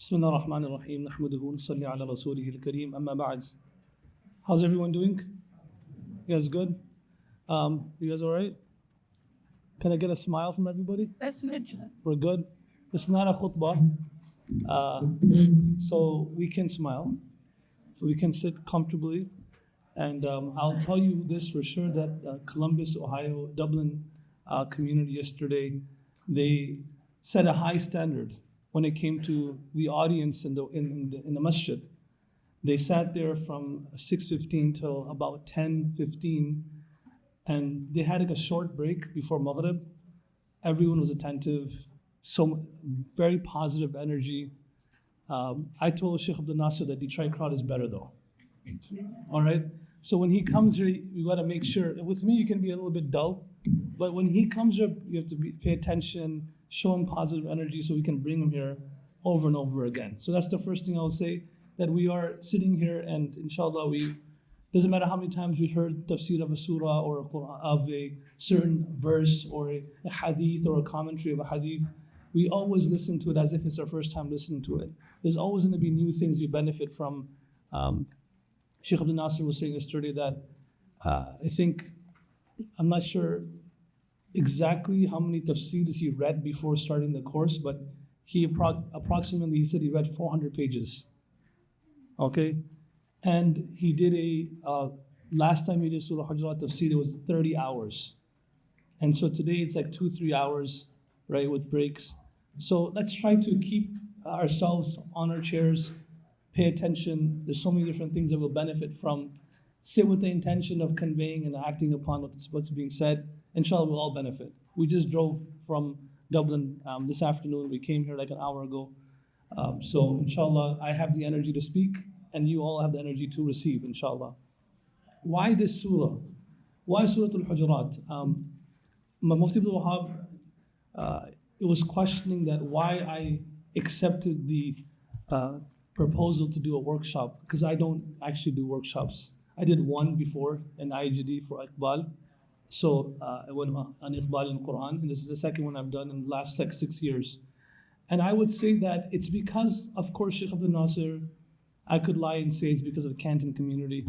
Bismillah ar-Rahman ar-Rahim. Nahmaduhu nusalli ala rasulih al-Kareem. Amma ba'd. How's everyone doing? You guys good? You guys all right? Can I get a smile from everybody? That's good. We're good. It's not a khutbah, so we can smile. We can sit comfortably. And I'll tell you this for sure that Columbus, Ohio, Dublin community yesterday, they set a high standard when it came to the audience in the masjid. They sat there from 6:15 till about 10:15, and they had like a short break before Maghrib. Everyone was attentive, so very positive energy. I told Sheikh Abdul Nasser that Detroit crowd is better though. All right? So when he comes here, you got to make sure. With me, you can be a little bit dull, but when he comes here, you have to pay attention, show him positive energy so we can bring him here over and over again. So that's the first thing I would say, that we are sitting here and inshallah doesn't matter how many times we heard tafsir of a surah or of a certain verse or a hadith or a commentary of a hadith, we always listen to it as if it's our first time listening to it. There's always going to be new things you benefit from. Sheikh Abdul Nasser was saying yesterday that I'm not sure exactly how many tafsirs he read before starting the course, but he approximately, he said he read 400 pages. Okay? And he did last time he did Surah Al-Hujurat tafsir, it was 30 hours. And so today it's like 2-3 hours, right, with breaks. So let's try to keep ourselves on our chairs, pay attention. There's so many different things that we'll benefit from. Sit with the intention of conveying and acting upon what's being said. Inshallah, we'll all benefit. We just drove from Dublin this afternoon. We came here like an hour ago. So inshallah, I have the energy to speak and you all have the energy to receive, inshallah. Why this surah? Why Surah Al-Hujurat? Mufti Abdul Rahman, it was questioning that why I accepted the proposal to do a workshop, because I don't actually do workshops. I did one before in IGD for Iqbal. So I went on Iqbal in Quran, and this is the second one I've done in the last 6 years. And I would say that it's because, of course, Sheikh Abdul Nasser, I could lie and say it's because of the Canton community,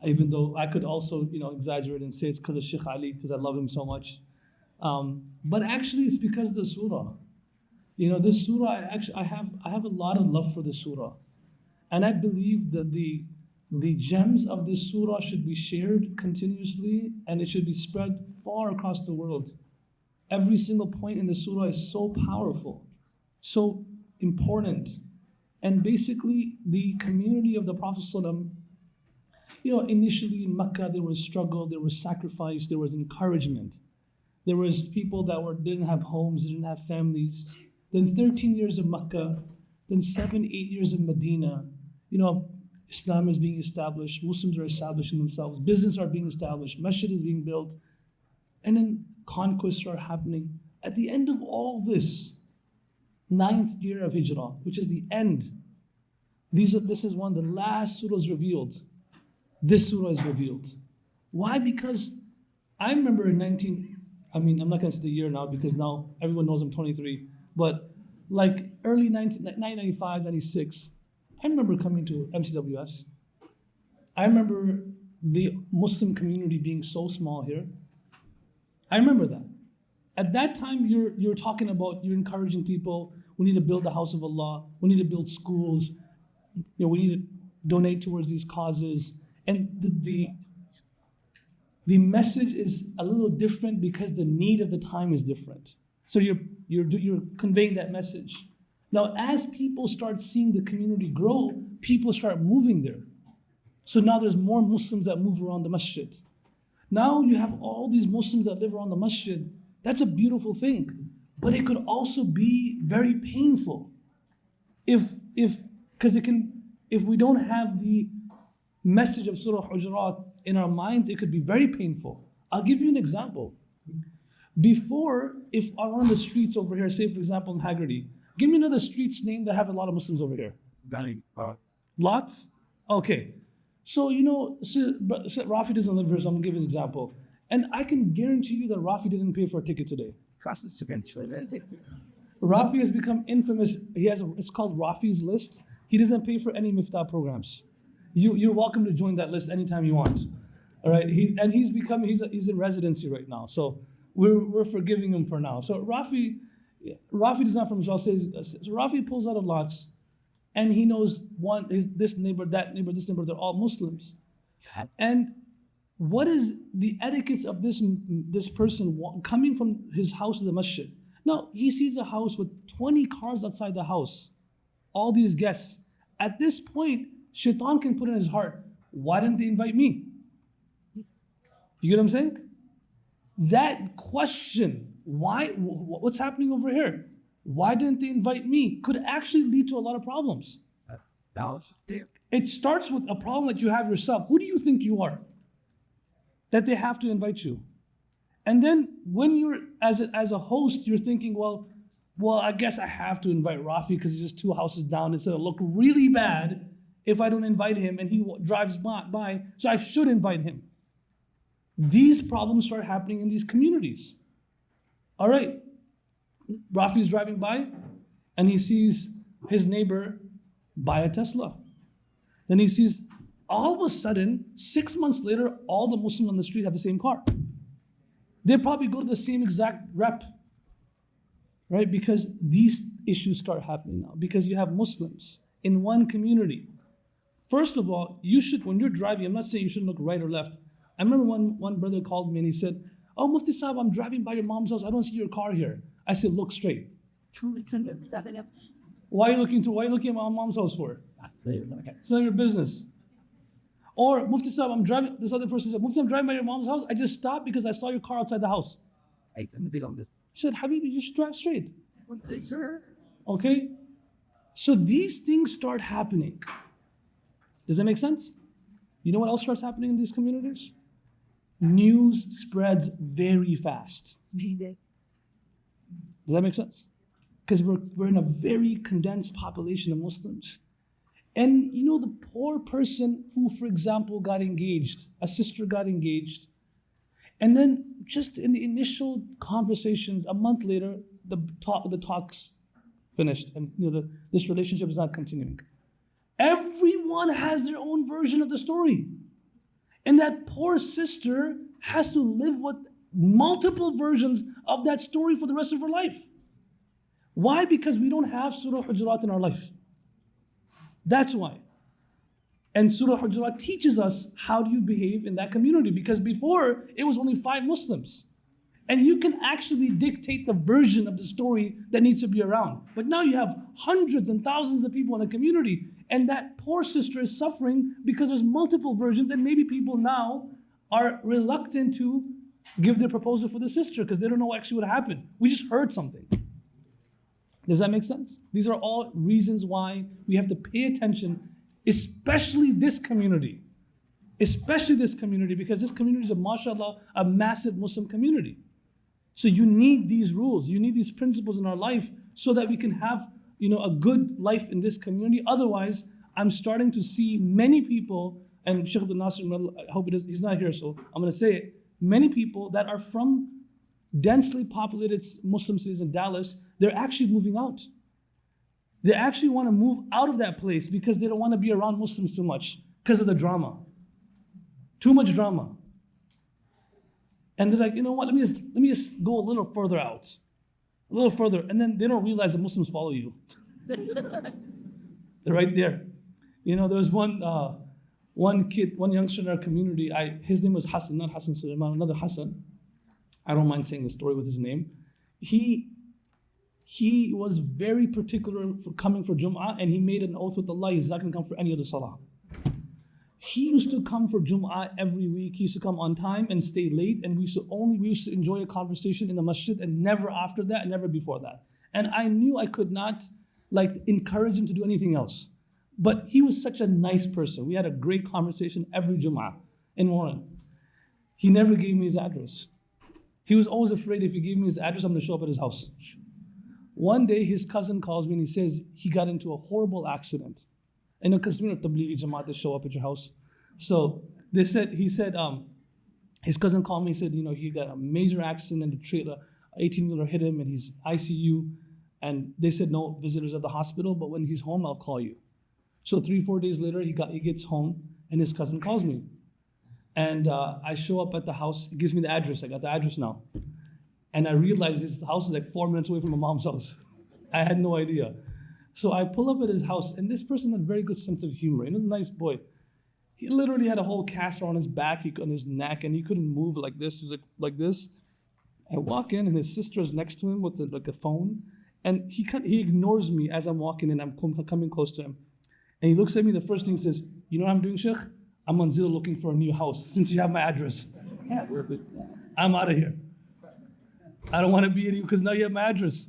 even though I could also, exaggerate and say it's because of Sheikh Ali, because I love him so much. But actually, it's because of the surah. This surah, I have a lot of love for this surah. And I believe that the gems of this surah should be shared continuously and it should be spread far across the world. Every single point in the surah is so powerful, so important. And basically, the community of the Prophet ﷺ, initially in Mecca, there was struggle, there was sacrifice, there was encouragement. There was people that didn't have homes, didn't have families. Then 13 years of Mecca, then 7-8 years of Medina. Islam is being established, Muslims are establishing themselves, business are being established, masjid is being built, and then conquests are happening. At the end of all this, 9th year of Hijrah, which is the end, this is one of the last surahs revealed. This surah is revealed. Why? Because I remember in I'm not going to say the year now because now everyone knows I'm 23, but like early 1995, 96, I remember coming to MCWS. I remember the Muslim community being so small here. I remember that. At that time, you're talking about, you're encouraging people, we need to build the house of Allah, we need to build schools, we need to donate towards these causes. And the message is a little different because the need of the time is different. So you're conveying that message. Now, as people start seeing the community grow, people start moving there. So now there's more Muslims that move around the masjid. Now you have all these Muslims that live around the masjid. That's a beautiful thing. But it could also be very painful. If we don't have the message of Surah Al-Hujurat in our minds, it could be very painful. I'll give you an example. Before, if I'm on the streets over here, say for example in Haggerty, give me another street's name that have a lot of Muslims over here. Lots? Okay. So, Rafi doesn't live here, so I'm going to give an example. And I can guarantee you that Rafi didn't pay for a ticket today. Rafi has become infamous. It's called Rafi's List. He doesn't pay for any Miftaah programs. You're welcome to join that list anytime you want. All right, he's in residency right now, so we're forgiving him for now. So Rafi does not from himself say. So Rafi pulls out of lots, and he knows this neighbor, that neighbor, this neighbor. They're all Muslims, and what is the etiquette of this person coming from his house to the masjid? Now he sees a house with 20 cars outside the house, all these guests. At this point, Shaitan can put in his heart, why didn't they invite me? You get what I'm saying? That question, what's happening over here? Why didn't they invite me? Could actually lead to a lot of problems. It starts with a problem that you have yourself. Who do you think you are? That they have to invite you. And then when you're, as a host, you're thinking, well, I guess I have to invite Rafi because he's just 2 houses down. It's going to look really bad if I don't invite him and he drives by, so I should invite him. These problems start happening in these communities. All right, Rafi's driving by and he sees his neighbor buy a Tesla. Then he sees, all of a sudden, 6 months later, all the Muslims on the street have the same car. They probably go to the same exact rep, right? Because these issues start happening now. Because you have Muslims in one community. First of all, you should, when you're driving, I'm not saying you shouldn't look right or left. I remember one brother called me and he said, "Oh, Mufti Sahib, I'm driving by your mom's house. I don't see your car here." I said, "Look straight." Why are you looking at my mom's house for? It's none of your business. Or, "Mufti Sahib, I'm driving," this other person said, "Mufti, I'm driving by your mom's house. I just stopped because I saw your car outside the house." I said, "Habibi, you should drive straight." Okay? So these things start happening. Does that make sense? You know what else starts happening in these communities? News spreads very fast. Does that make sense? Because we're in a very condensed population of Muslims. And you know, the poor person who, for example, got engaged, a sister got engaged, and then just in the initial conversations, a month later, the talks finished, and you know, this relationship is not continuing. Everyone has their own version of the story. And that poor sister has to live with multiple versions of that story for the rest of her life. Why? Because we don't have Surah Al-Hujurat in our life. That's why. And Surah Al-Hujurat teaches us how do you behave in that community. Because before, it was only 5 Muslims. And you can actually dictate the version of the story that needs to be around. But now you have hundreds and thousands of people in a community, and that poor sister is suffering because there's multiple versions, and maybe people now are reluctant to give their proposal for the sister because they don't know actually what happened. We just heard something. Does that make sense? These are all reasons why we have to pay attention, especially this community. Especially this community, because this community is mashallah, a massive Muslim community. So you need these rules, you need these principles in our life so that we can have, you know, a good life in this community. Otherwise, I'm starting to see many people, and Sheikh Abdul Nasir, I hope he's not here, so I'm going to say it, many people that are from densely populated Muslim cities in Dallas, they're actually moving out. They actually want to move out of that place because they don't want to be around Muslims too much because of the drama. Too much drama. And they're like, you know what, let me just go a little further out. A little further. And then they don't realize that Muslims follow you. They're right there. You know, there was one youngster in our community, his name was Hassan, not Hassan Sulaiman, another Hassan. I don't mind saying the story with his name. He was very particular for coming for Jum'ah, and he made an oath with Allah, he's not going to come for any other salah. He used to come for Jum'ah every week. He used to come on time and stay late, and we used to enjoy a conversation in the masjid, and never after that, and never before that. And I knew I could not encourage him to do anything else. But he was such a nice person. We had a great conversation every Jum'ah in Warren. He never gave me his address. He was always afraid if he gave me his address, I'm going to show up at his house. One day, his cousin calls me and he says he got into a horrible accident. And because we know Tablighi Jamaat, they show up at your house. So he said, his cousin called me, he said, you know, he got a major accident and the trailer, 18-wheeler hit him and he's ICU. And they said, no visitors at the hospital, but when he's home, I'll call you. So 3-4 days later, he gets home and his cousin calls me. And I show up at the house, he gives me the address, I got the address now. And I realize his house is like 4 minutes away from my mom's house. I had no idea. So I pull up at his house, and this person had a very good sense of humor. He was a nice boy. He literally had a whole cast on his back, on his neck, and he couldn't move like this. He's like this. I walk in, and his sister is next to him with like a phone, and he ignores me as I'm walking in. I'm coming close to him, and he looks at me. The first thing he says, "You know what I'm doing, Sheikh? I'm on Zillow looking for a new house. Since you have my address, I'm out of here. I don't want to be anymore because now you have my address."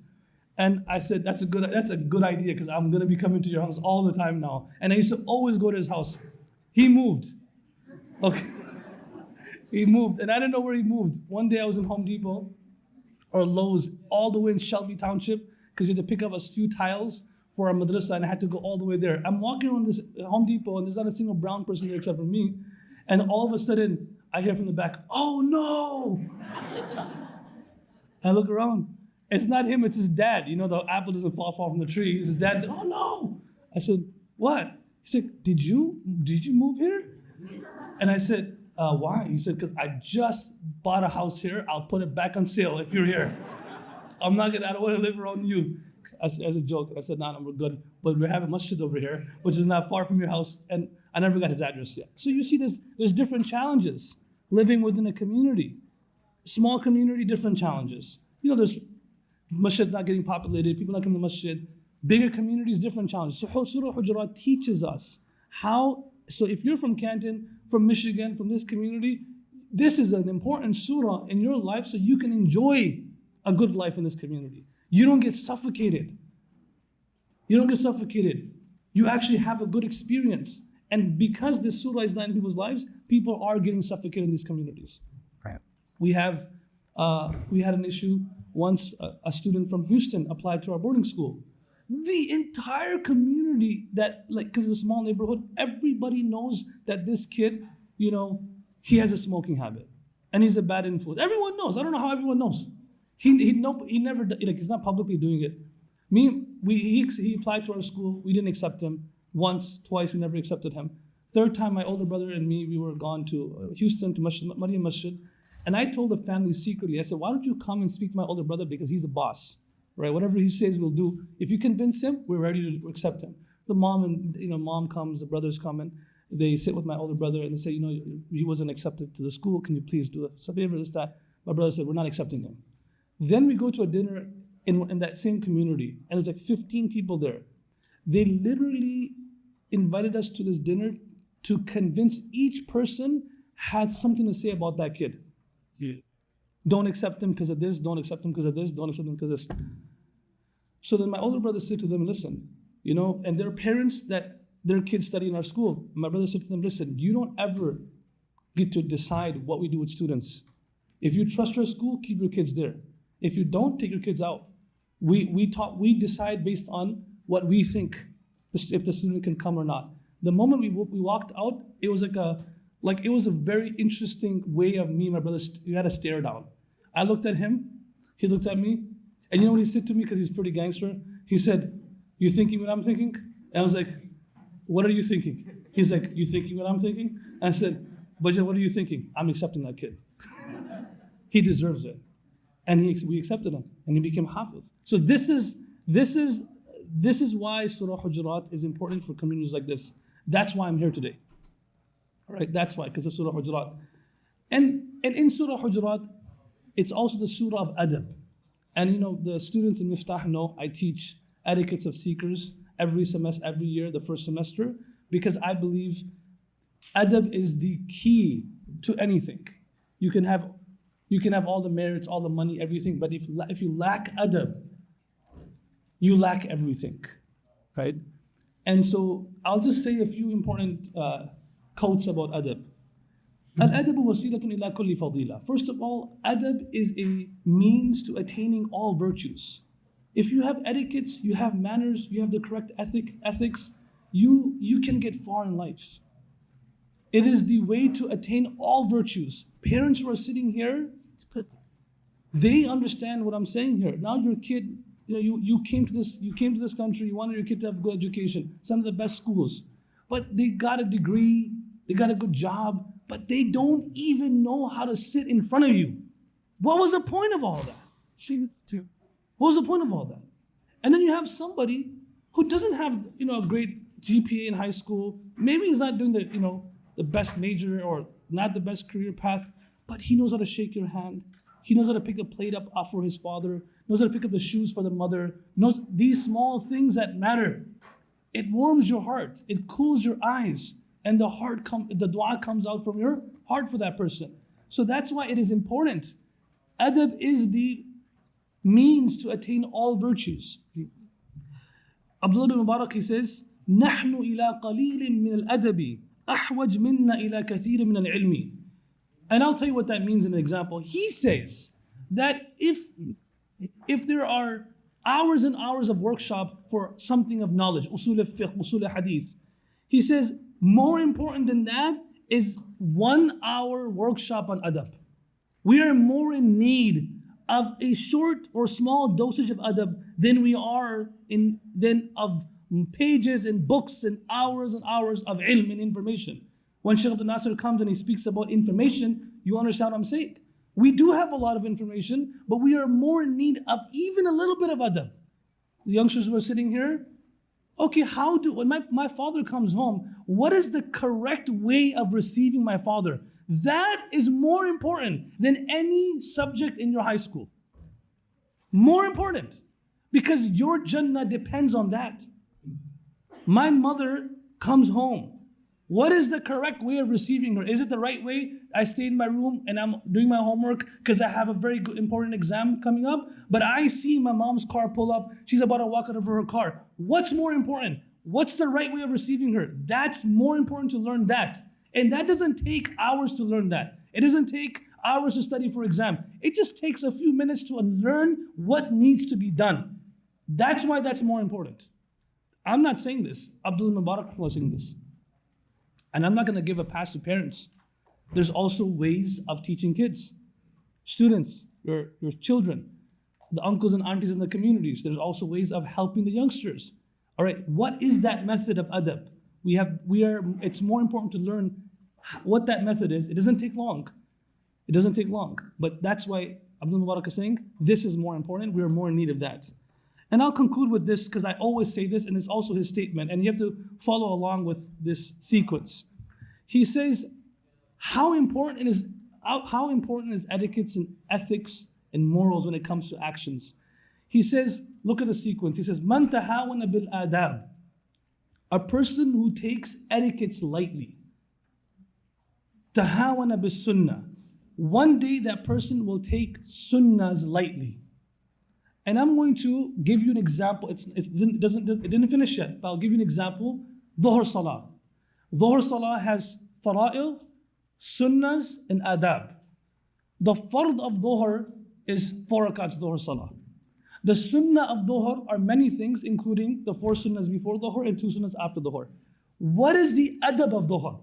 And I said, that's a good idea because I'm gonna be coming to your house all the time now. And I used to always go to his house. He moved. Okay. He moved, and I didn't know where he moved. One day I was in Home Depot or Lowe's, all the way in Shelby Township, because you had to pick up a few tiles for our madrasa, and I had to go all the way there. I'm walking on this Home Depot, and there's not a single brown person there except for me. And all of a sudden, I hear from the back, "Oh no!" I look around. It's not him, it's his dad. You know, the apple doesn't fall far from the tree. His dad said, "Oh no!" I said, "What?" He said, Did you move here?" And I said, "Why?" He said, "Because I just bought a house here. I'll put it back on sale if you're here. I don't want to live around you." As a joke, I said, "No, we're good. But we have a masjid over here, which is not far from your house." And I never got his address yet. So you see, there's different challenges living within a community. Small community, different challenges. You know, there's masjid's not getting populated, people not coming to masjid. Bigger communities, different challenges. So Surah Al-Hujurat teaches us how, so if you're from Canton, from Michigan, from this community, this is an important surah in your life so you can enjoy a good life in this community. You don't get suffocated. You actually have a good experience. And because this surah is not in people's lives, people are getting suffocated in these communities. Right. We had an issue once. A student from Houston applied to our boarding school. The entire community, because it's a small neighborhood, everybody knows that this kid, he has a smoking habit and he's a bad influence. Everyone knows. I don't know how everyone knows. He never, he's not publicly doing it. He applied to our school. We didn't accept him. Once, twice, we never accepted him. Third time, my older brother and me, we were gone to Houston, to Maryam Masjid. And I told the family secretly, I said, "Why don't you come and speak to my older brother because he's the boss, right? Whatever he says, we'll do. If you convince him, we're ready to accept him." The mom comes, the brothers come, and they sit with my older brother and they say, "He wasn't accepted to the school. Can you please do a favor, this, that?" My brother said, "We're not accepting him." Then we go to a dinner in that same community, and there's like 15 people there. They literally invited us to this dinner to convince each person had something to say about that kid. Yeah. Don't accept him because of this, don't accept him because of this, don't accept him because of this. So then my older brother said to them, "Listen, and their parents that their kids study in our school." My brother said to them, "Listen, you don't ever get to decide what we do with students. If you trust our school, keep your kids there. If you don't, take your kids out. We decide based on what we think, if the student can come or not." The moment we walked out, it was it was a very interesting way of me and my brother. We had a stare down. I looked at him, he looked at me, and you know what he said to me, because he's pretty gangster? He said, "You thinking what I'm thinking?" And I was like, "What are you thinking?" He's like, "You thinking what I'm thinking?" And I said, "But what are you thinking?" "I'm accepting that kid. He deserves it." And we accepted him, and he became Hafiz. So this is why Surah Hujurat is important for communities like this. That's why I'm here today. All right, that's why, because of Surah Hujurat. And in Surah Hujurat, it's also the Surah of Adab. And the students in Miftaah know I teach etiquettes of seekers every year, the first semester, because I believe Adab is the key to anything. You can have all the merits, all the money, everything, but if you lack Adab, you lack everything, right? And so I'll just say a few important quotes about Adab. Al-adab wasilatun ila kulli fadila. First of all, Adab is a means to attaining all virtues. If you have etiquettes, you have manners, you have the correct ethics, you can get far in life. It is the way to attain all virtues. Parents who are sitting here, they understand what I'm saying here. Now your kid you came to this country, you wanted your kid to have a good education, some of the best schools, but they got a degree, they got a good job, but they don't even know how to sit in front of you. What was the point of all that? What was the point of all that? And then you have somebody who doesn't have a great GPA in high school. Maybe he's not doing the best major or not the best career path, but he knows how to shake your hand. He knows how to pick the plate up for his father, knows how to pick up the shoes for the mother, knows these small things that matter. It warms your heart, it cools your eyes, and the dua comes out from your heart for that person. So that's why it is important. Adab is the means to attain all virtues. Abdullah bin Mubarak, he says, نحن إلى قليل من الأدب أحوج منا إلى كثير من العلم. And I'll tell you what that means in an example. He says that if there are hours and hours of workshop for something of knowledge, usul al-fiqh, usul al-hadith, he says more important than that is 1 hour workshop on adab. We are more in need of a short or small dosage of adab than we are of pages and books and hours of ilm and information. When Shaykh Abdul Nasir comes and he speaks about information, you understand what I'm saying. We do have a lot of information, but we are more in need of even a little bit of adab. The youngsters who are sitting here, okay, when my father comes home, what is the correct way of receiving my father? That is more important than any subject in your high school. More important. Because your Jannah depends on that. My mother comes home. What is the correct way of receiving her? Is it the right way? I stay in my room and I'm doing my homework because I have a very good important exam coming up, but I see my mom's car pull up. She's about to walk out of her car. What's more important? What's the right way of receiving her? That's more important to learn that. And that doesn't take hours to learn that. It doesn't take hours to study for exam. It just takes a few minutes to learn what needs to be done. That's why that's more important. I'm not saying this. Abdul Mubarak was saying this. And I'm not going to give a pass to parents. There's also ways of teaching kids, students, your children, the uncles and aunties in the communities. There's also ways of helping the youngsters. All right, what is that method of adab? It's more important to learn what that method is. It doesn't take long. But that's why Abdul Mubarak is saying this is more important. We are more in need of that. And I'll conclude with this because I always say this, and it's also his statement, and you have to follow along with this sequence. He says, how important is etiquettes and ethics and morals when it comes to actions? He says, look at the sequence. He says, Man tahawana bil adab, a person who takes etiquettes lightly. Tahawana bis sunnah, one day that person will take sunnahs lightly. And I'm going to give you an example. It didn't finish yet, but I'll give you an example. Dhuhr Salah. Dhuhr Salah has fara'il, sunnahs, and adab. The fard of Dhuhr is 4 rakats Dhuhr Salah. The sunnah of Dhuhr are many things, including the 4 sunnahs before Dhuhr and 2 sunnahs after Dhuhr. What is the adab of Dhuhr?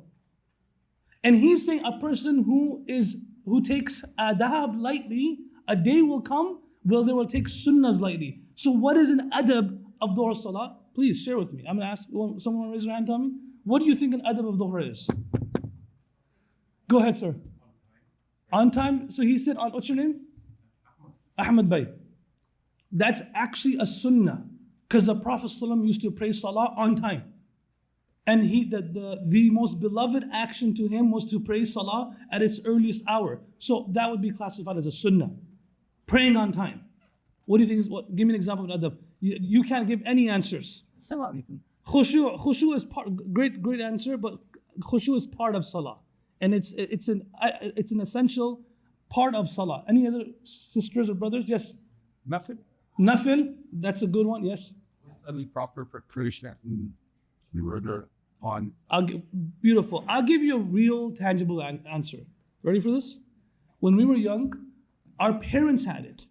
And he's saying a person who takes adab lightly, a day will come well, they will take sunnahs lightly. So what is an adab of Dhuhr Salah? Please share with me. I'm going to ask, someone raise their hand, tell me. What do you think an adab of Dhuhr is? Go ahead, sir. On time. So he said, what's your name? Ahmed Bhai. That's actually a sunnah. Because the Prophet ﷺ used to pray salah on time. And the most beloved action to him was to pray salah at its earliest hour. So that would be classified as a sunnah. Praying on time. What do you think is what? Give me an example of adab. You can't give any answers. Khushu is great answer, but khushu is part of salah, and it's an essential part of salah. Any other sisters or brothers? Yes. Nafil. That's a good one. Yes. Proper preparation. On. Beautiful. I'll give you a real tangible answer. Ready for this? When we were young, our parents had it.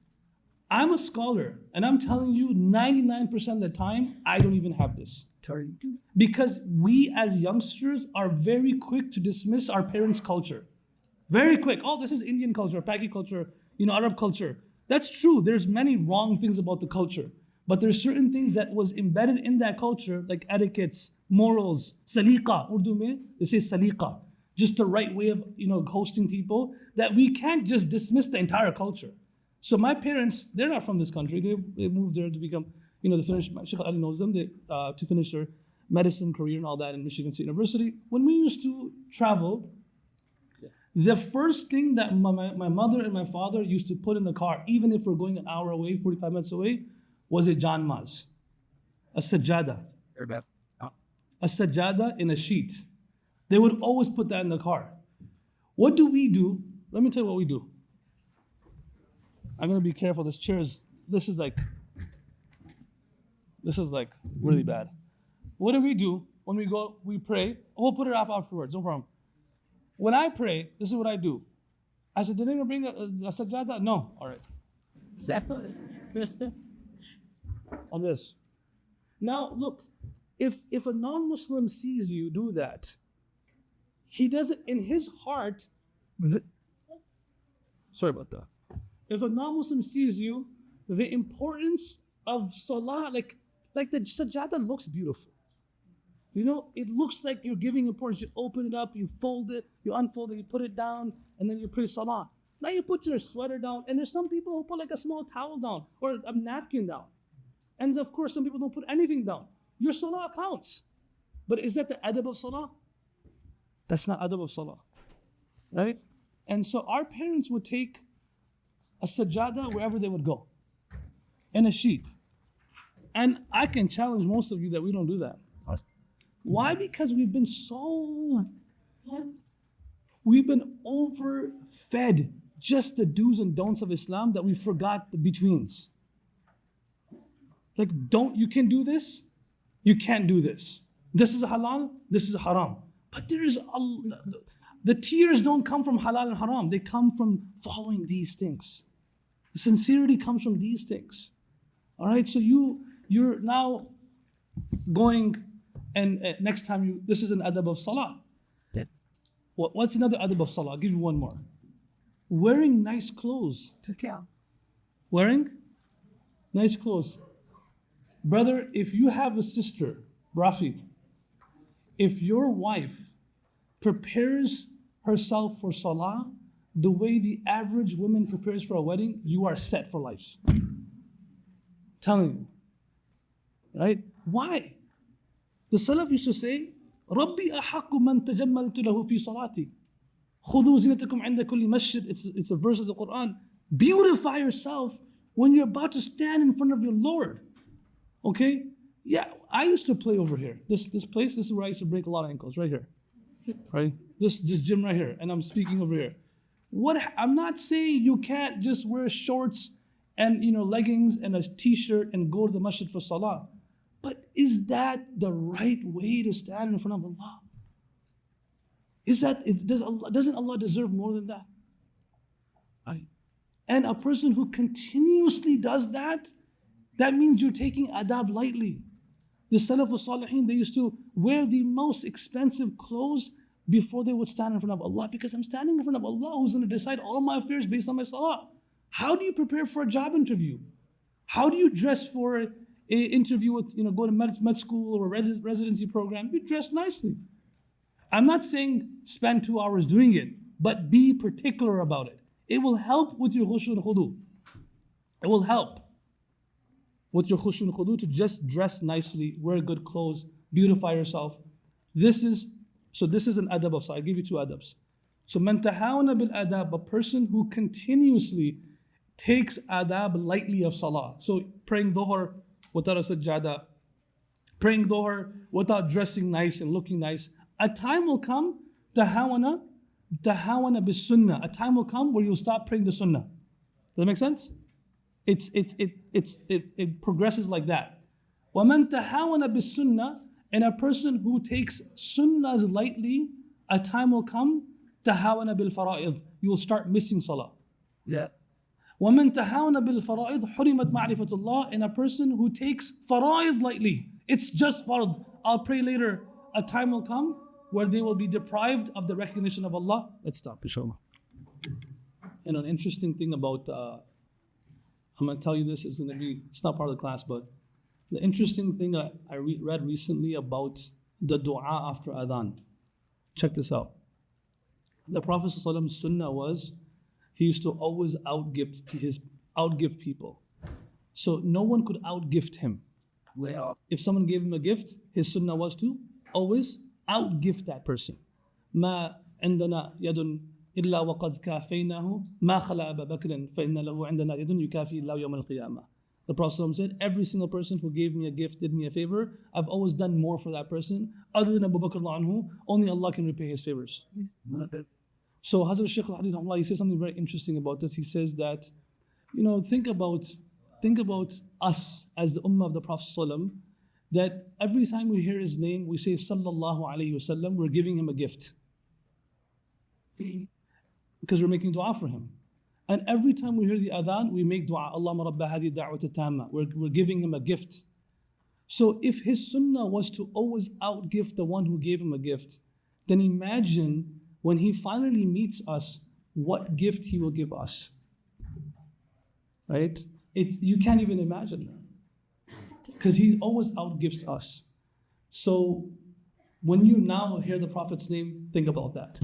I'm a scholar, and I'm telling you, 99% of the time, I don't even have this. Because we as youngsters are very quick to dismiss our parents' culture. Very quick. Oh, this is Indian culture, Paki culture, Arab culture. That's true. There's many wrong things about the culture. But there's certain things that was embedded in that culture, like etiquettes, morals, saliqa. Urdu mein, they say saliqa. Just the right way of hosting people, that we can't just dismiss the entire culture. So my parents, they're not from this country. They moved there to become, to finish, Sheikh Ali knows them, to finish their medicine career and all that in Michigan State University. When we used to travel, the first thing that my mother and my father used to put in the car, even if we're going an hour away, 45 minutes away, was a janmaz, a sajada. A sajada in a sheet. They would always put that in the car. What do we do? Let me tell you what we do. I'm gonna be careful. This is like really bad. What do we do when we go? We pray. We'll put it up afterwards. No problem. When I pray, this is what I do. I said, did anyone bring a sajada? No. All right. First step. On this. Now look, if a non-Muslim sees you do that, he doesn't, in his heart, sorry about that. If a non-Muslim sees you, the importance of salah, like the sajada looks beautiful. It looks like you're giving importance. You open it up, you fold it, you unfold it, you put it down, and then you pray salah. Now you put your sweater down, and there's some people who put like a small towel down or a napkin down. And of course, some people don't put anything down. Your salah counts. But is that the adab of salah? That's not adab of salah, right? And so our parents would take a sajada wherever they would go, and a sheet. And I can challenge most of you that we don't do that. Why? Because we've been overfed just the do's and don'ts of Islam that we forgot the betweens. Like, you can do this, you can't do this. This is halal, this is haram. But the tears don't come from halal and haram. They come from following these things. The sincerity comes from these things. All right, so you're now going, and next time this is an adab of salah. Yeah. What's another adab of salah? I'll give you one more. Wearing nice clothes. Wearing nice clothes. Brother, if you have a sister, Rafi, if your wife prepares herself for salah the way the average woman prepares for a wedding, you are set for life. Telling you. Right? Why? The Salaf used to say, رَبِّي أَحَقُّ مَنْ تَجَمَّلْتُ لَهُ فِي صَلَاتِي خُذُوا زِنَتَكُمْ عِنْدَ كُلِّ مَسْجِدٍ. It's a verse of the Quran. Beautify yourself when you're about to stand in front of your Lord. Okay? Yeah, I used to play over here. This place, this is where I used to break a lot of ankles, right here. Right? This gym right here, and I'm speaking over here. I'm not saying you can't just wear shorts and leggings and a t-shirt and go to the masjid for salah. But is that the right way to stand in front of Allah? Doesn't Allah deserve more than that? And a person who continuously does that means you're taking adab lightly. The Salaf al-Salihin, they used to wear the most expensive clothes before they would stand in front of Allah, because I'm standing in front of Allah who's going to decide all my affairs based on my salah. How do you prepare for a job interview? How do you dress for an interview with, go to med school or a residency program? You dress nicely. I'm not saying spend 2 hours doing it, but be particular about it. It will help with your khushu and khudu. It will help with your khushu and khudu to just dress nicely, wear good clothes, beautify yourself. This is an adab of salah. I'll give you 2 adabs. So man tahawana bil adab, a person who continuously takes adab lightly of salah. So praying dhuhr without a sajjada, praying dhuhr without dressing nice and looking nice. A time will come, tahawana bis sunnah. A time will come where you'll stop praying the sunnah. Does that make sense? It progresses like that. وَمَنْ تَحَاوَنَ بِالسُّنَّةِ, and a person who takes sunnahs lightly, a time will come, تَحَاوَنَ بِالْفَرَائِضِ, you will start missing salah. Yeah. وَمَنْ تَحَاوَنَ بِالْفَرَائِضِ حُرِمَتْ مَعْرِفَةُ اللَّهِ, and a person who takes fara'id lightly, it's just fard, I'll pray later, a time will come where they will be deprived of the recognition of Allah. Let's stop, inshallah. And an interesting thing about, I'm going to tell you this, it's not part of the class, but The interesting thing I read recently about the dua after adhan. Check this out. The Prophet ﷺ's sunnah was he used to always outgift people. So no one could outgift him. Well, If someone gave him a gift, his sunnah was to always outgift that person. ما عندنا يد إلا وقد كافيناه ما خلا أبا بكر فإن له عندنا يد يكافي الله يوم القيامة. The Prophet ﷺ said, every single person who gave me a gift, did me a favor, I've always done more for that person. Other than Abu Bakr anhu, only Allah can repay his favors. So Hazrat Shaykh al-Hadith, he says something very interesting about this. He says that, think about us as the ummah of the Prophet ﷺ, that every time we hear his name, we say Sallallahu Alaihi Wasallam, we're giving him a gift. Because we're making dua for him. And every time we hear the adhan, we make dua, Allahumma rabba hadi da'wat tamma. We're giving him a gift. So if his sunnah was to always outgift the one who gave him a gift, then imagine when he finally meets us, what gift he will give us. Right? You can't even imagine that. Because he always outgifts us. So when you now hear the Prophet's name, think about that.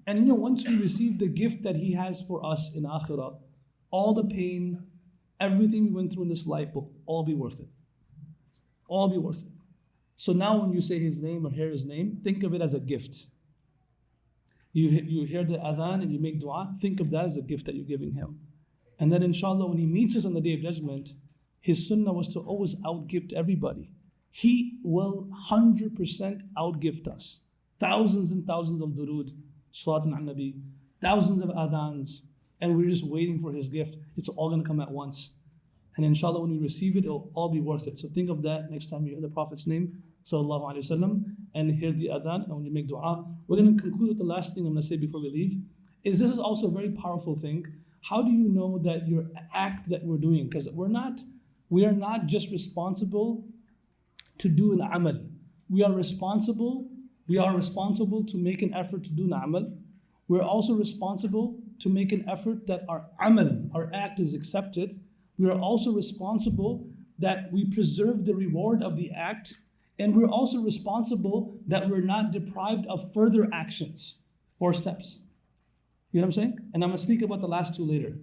And once we receive the gift that he has for us in akhirah, all the pain, everything we went through in this life will all be worth it. All be worth it. So now when you say his name or hear his name, think of it as a gift. You hear the adhan and you make dua, think of that as a gift that you're giving him. And then inshallah, when he meets us on the Day of Judgment, his sunnah was to always outgift everybody. He will 100% outgift us. Thousands and thousands of durood, Salat al-Nabi, thousands of adhans, and we're just waiting for his gift. It's all going to come at once. And inshallah, when we receive it, it'll all be worth it. So think of that next time you hear the Prophet's name, sallallahu alaihi wasallam, and hear the adhan, and when you make dua. We're going to conclude with the last thing I'm going to say before we leave, is this is also a very powerful thing. How do you know that your act that we're doing, because we are not just responsible to do an amal. We are responsible to make an effort to do an amal. We're also responsible to make an effort that our amal, our act is accepted. We are also responsible that we preserve the reward of the act. And we're also responsible that we're not deprived of further actions. 4 steps. You know what I'm saying? And I'm going to speak about the last 2 later.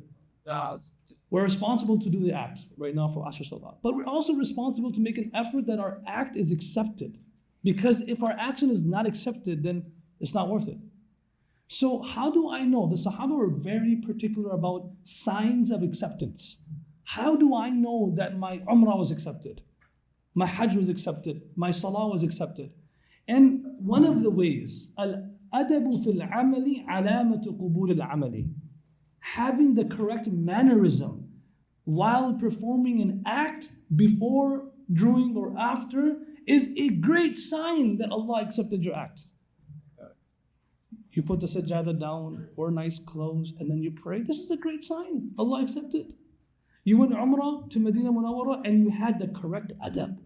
We're responsible to do the act right now for Asr Salah. But we're also responsible to make an effort that our act is accepted. Because if our action is not accepted, then it's not worth it. So how do I know? The Sahaba were very particular about signs of acceptance. How do I know that my Umrah was accepted? My Hajj was accepted. My Salah was accepted. And one of the ways, Al-Adabu fil amali alamatu qubul al-amali. Having the correct mannerism while performing an act before, during, or after is a great sign that Allah accepted your act. You put the sajjadah down, wear nice clothes, and then you pray. This is a great sign. Allah accepted. You went Umrah to Medina Munawwara and you had the correct adab.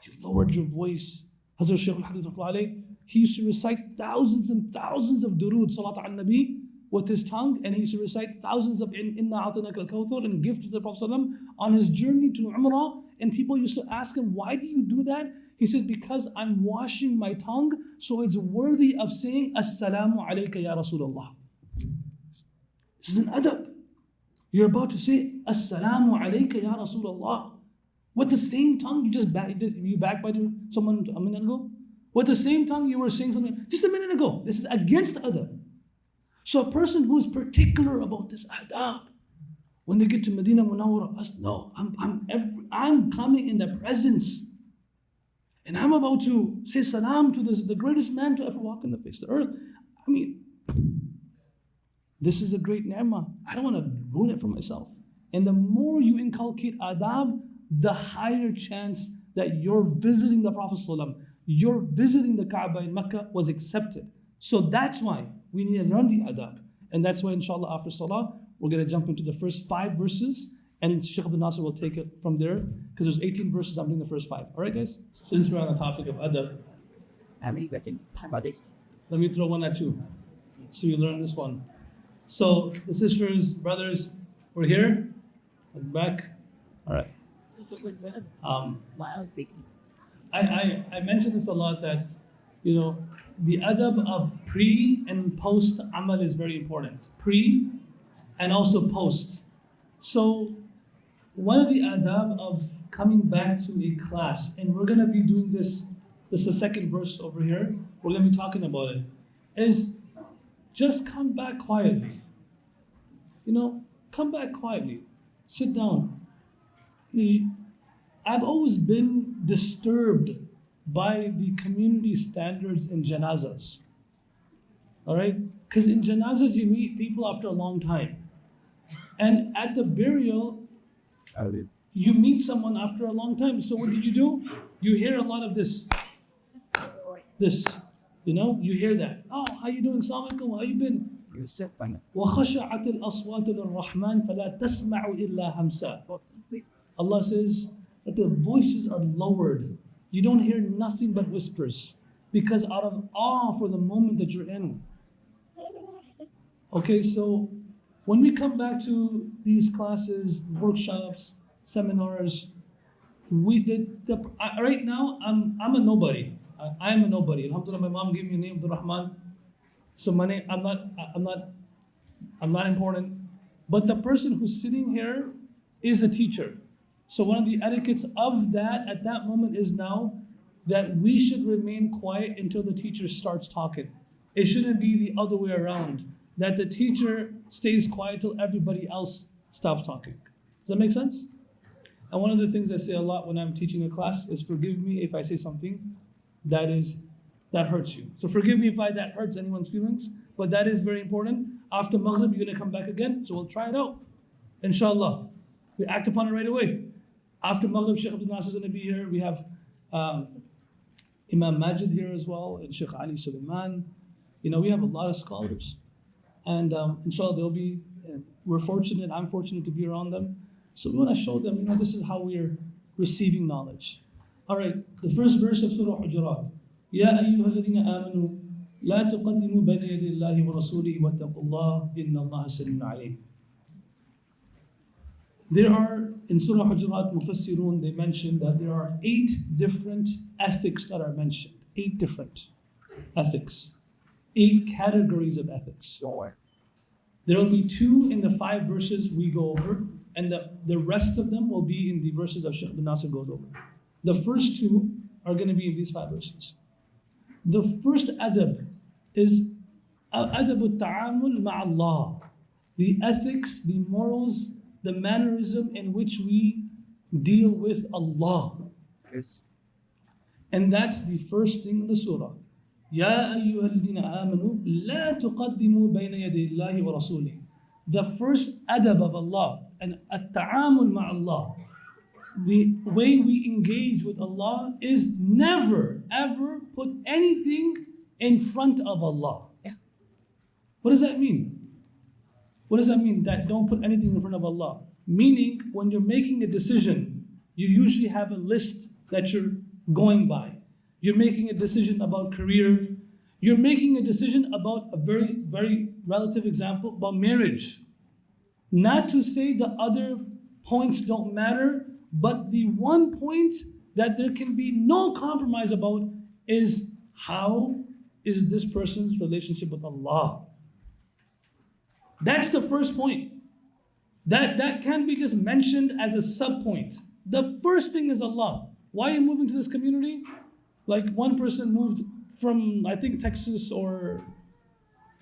You lowered your voice. Hazrat Shaykh al-Hadith, he used to recite thousands and thousands of durood, salat al-Nabi, with his tongue, and he used to recite thousands of Inna a'tainaka al-Kawthar and gift to the Prophet on his journey to Umrah. And people used to ask him, why do you do that? He says, because I'm washing my tongue, so it's worthy of saying, Assalamu alayka ya Rasulullah. This is an adab. You're about to say, Assalamu alayka ya Rasulullah. With the same tongue, you backbited someone a minute ago? With the same tongue, you were saying something just a minute ago. This is against adab. So a person who is particular about this adab, when they get to Medina Munawwara, no, I'm coming in the presence. And I'm about to say salam to the greatest man to ever walk on the face of the earth. I mean, this is a great ni'mah. I don't want to ruin it for myself. And the more you inculcate adab, the higher chance that you're visiting the Prophet ﷺ, you're visiting the Kaaba in Mecca was accepted. So that's why we need to learn the adab. And that's why inshallah after salah, we're going to jump into the first 5 verses and Shaykh Abdul Nasir will take it from there because there's 18 verses, I'm doing the first 5. All right guys? Since we're on the topic of adab, let me throw one at you so you learn this one. So the sisters, brothers, we're here, back. All right. Um, Mild speaking. I mention this a lot that, the adab of pre and post amal is very important. Pre and also post. So one of the adab of coming back to a class, and we're going to be doing this is the second verse over here, we're going to be talking about it, is just come back quietly. Come back quietly. Sit down. I've always been disturbed by the community standards in janazas. All right? Because in janazas, you meet people after a long time. And at the burial, you meet someone after a long time. So what do? You hear a lot of this. You hear that. Oh, how you doing? Assalamu alaikum. How you been? وَخَشَعَتِ الْأَصْوَاتُ لِلرَّحْمَنِ فَلَا تَسْمَعُ إِلَّا هَمْسًا. Allah says that the voices are lowered. You don't hear nothing but whispers because out of awe for the moment that you're in. Okay, so when we come back to these classes, workshops, seminars, right now I'm a nobody. I am a nobody. Alhamdulillah, my mom gave me a name, Abdul Rahman. So my name, I'm not important. But the person who's sitting here is a teacher. So one of the etiquettes of that at that moment is now that we should remain quiet until the teacher starts talking. It shouldn't be the other way around, that the teacher stays quiet till everybody else stops talking. Does that make sense? And one of the things I say a lot when I'm teaching a class is forgive me if I say something that hurts you. So forgive me if that hurts anyone's feelings, but that is very important. After Maghrib, you're gonna come back again, so we'll try it out. Inshallah. We act upon it right away. After Maghrib, Sheikh Abdul Nasir is gonna be here. We have Imam Majid here as well, and Sheikh Ali Sulaiman. We have a lot of scholars. And inshallah, they'll be, we're fortunate, I'm fortunate to be around them. So we wanna show them, this is how we're receiving knowledge. All right, the first verse of Surah Al-Hujurat. يا أيها الذين آمنوا لا تقدموا بين يدي الله ورسوله واتقوا الله إن الله سميع عليم. There are, in Surah Al-Hujurat, Mufassirun, they mentioned that there are 8 different ethics that are mentioned. 8 different ethics. 8 categories of ethics. There will be 2 in the 5 verses we go over, and the rest of them will be in the verses that Sheikh bin Nasir goes over. The first 2 are going to be in these 5 verses. The first adab is adab al-ta'amul ma'allah. The ethics, the morals, the mannerism in which we deal with Allah. Yes. And that's the first thing in the surah. Ya ayyuhalladhina amanu la tuqaddimu bayna yaday Allahi wa rasulih. The first adab of Allah and at-ta'amul ma'allah. The way we engage with Allah is never, ever put anything in front of Allah. Yeah. What does that mean? What does that mean, that don't put anything in front of Allah? Meaning, when you're making a decision, you usually have a list that you're going by. You're making a decision about career. You're making a decision about a very, very relative example, about marriage. Not to say the other points don't matter, but the one point that there can be no compromise about is how is this person's relationship with Allah. That's the first point. That can't be just mentioned as a sub-point. The first thing is Allah. Why are you moving to this community? Like one person moved from, I think, Texas or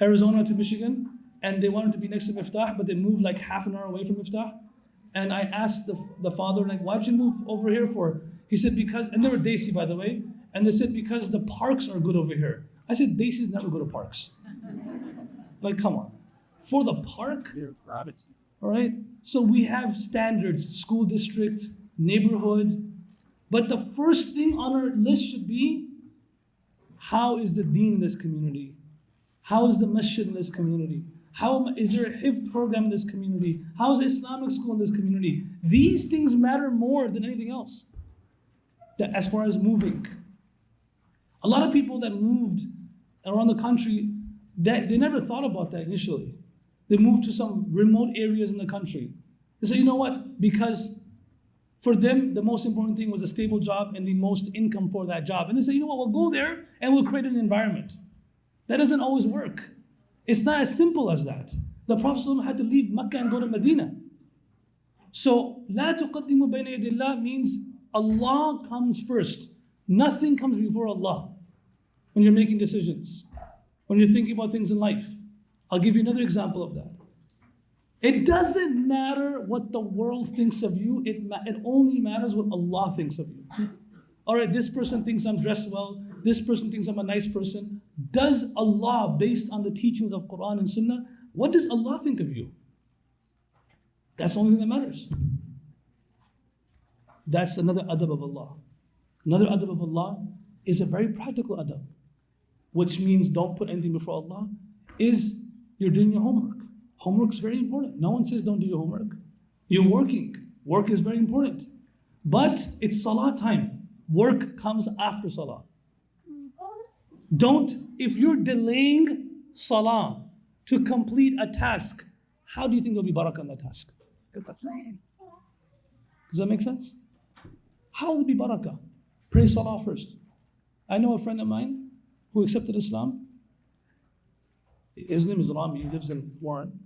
Arizona to Michigan, and they wanted to be next to Miftaah, but they moved like half an hour away from Miftaah. And I asked the father, like, why'd you move over here for? He said, because, and they were Desi, by the way, and they said, because the parks are good over here. I said, Desis never go to parks. Like, come on. For the park? All right? So we have standards, school district, neighborhood. But the first thing on our list should be, how is the deen in this community? How is the masjid in this community? How is there a hifz program in this community? How is Islamic school in this community? These things matter more than anything else. As far as moving. A lot of people that moved around the country, they never thought about that initially. They moved to some remote areas in the country. They say, you know what? Because For them, the most important thing was a stable job and the most income for that job. And they say, you know what, we'll go there and we'll create an environment. That doesn't always work. It's not as simple as that. The Prophet ﷺ had to leave Mecca and go to Medina. So, لا تقدموا بين يدي الله means Allah comes first. Nothing comes before Allah when you're making decisions, when you're thinking about things in life. I'll give you another example of that. It doesn't matter what the world thinks of you, it only matters what Allah thinks of you. All right, this person thinks I'm dressed well, this person thinks I'm a nice person. Does Allah, based on the teachings of Quran and Sunnah, what does Allah think of you? That's the only thing that matters. That's another adab of Allah. Another adab of Allah is a very practical adab, which means don't put anything before Allah, is you're doing your homework. Homework is very important. No one says don't do your homework. You're working. Work is very important. But it's salah time. Work comes after salah. If you're delaying salah to complete a task, how do you think there'll be barakah in that task? Does that make sense? How will it be barakah? Pray salah first. I know a friend of mine who accepted Islam. His name is Rami, he lives in Warren.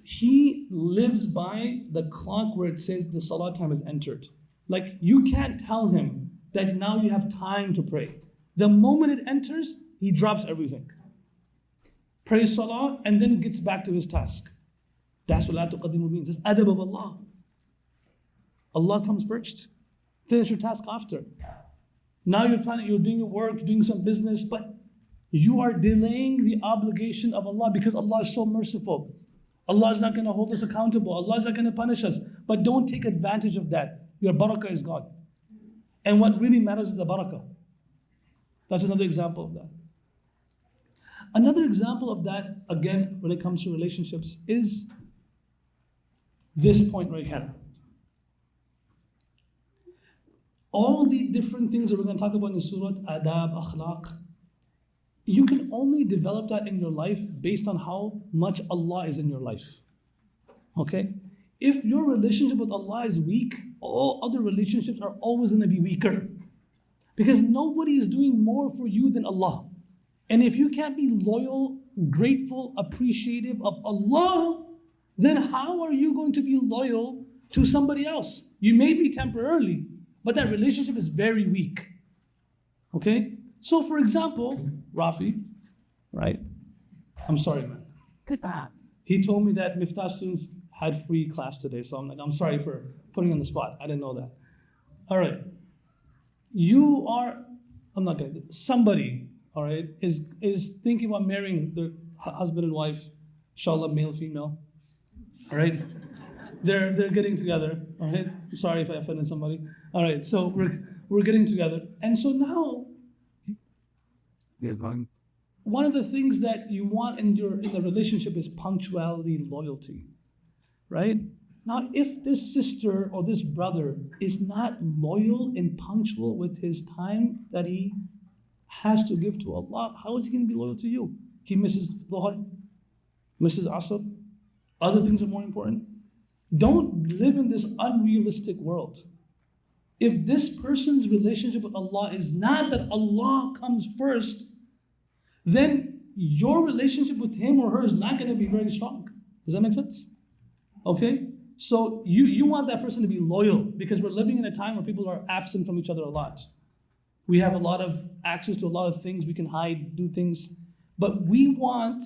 He lives by the clock where it says the salah time is entered. Like, you can't tell him that now you have time to pray. The moment it enters, he drops everything. Prays salah and then gets back to his task. That's what la tuqaddimu means. It's adab of Allah. Allah comes first. Finish your task after. Now you're doing your work, you're doing some business, but you are delaying the obligation of Allah because Allah is so merciful. Allah is not going to hold us accountable. Allah is not going to punish us. But don't take advantage of that. Your barakah is gone. And what really matters is the barakah. That's another example of that. Another example of that, again, when it comes to relationships, is this point right here. All the different things that we're going to talk about in the surah, adab, akhlaq, you can only develop that in your life based on how much Allah is in your life. Okay? If your relationship with Allah is weak, all other relationships are always going to be weaker. Because nobody is doing more for you than Allah. And if you can't be loyal, grateful, appreciative of Allah, then how are you going to be loyal to somebody else? You may be temporarily, but that relationship is very weak. Okay? So for example, Rafi, right? I'm sorry, man. Goodbye. He told me that Miftaah students had free class today, so I'm like, I'm sorry for putting you on the spot. I didn't know that. All right. Somebody, all right, is thinking about marrying their husband and wife, inshallah, male, female, all right? They're getting together, all right? I'm sorry if I offended somebody. All right, so we're getting together. And so now, one of the things that you want in the relationship is punctuality, loyalty, right? Now, if this sister or this brother is not loyal and punctual with his time that he has to give to Allah, how is he going to be loyal to you? He misses Dhuhr, misses Asr, other things are more important. Don't live in this unrealistic world. If this person's relationship with Allah is not that Allah comes first, then your relationship with him or her is not going to be very strong. Does that make sense? Okay? So you want that person to be loyal because we're living in a time where people are absent from each other a lot. We have a lot of access to a lot of things. We can hide, do things. But we want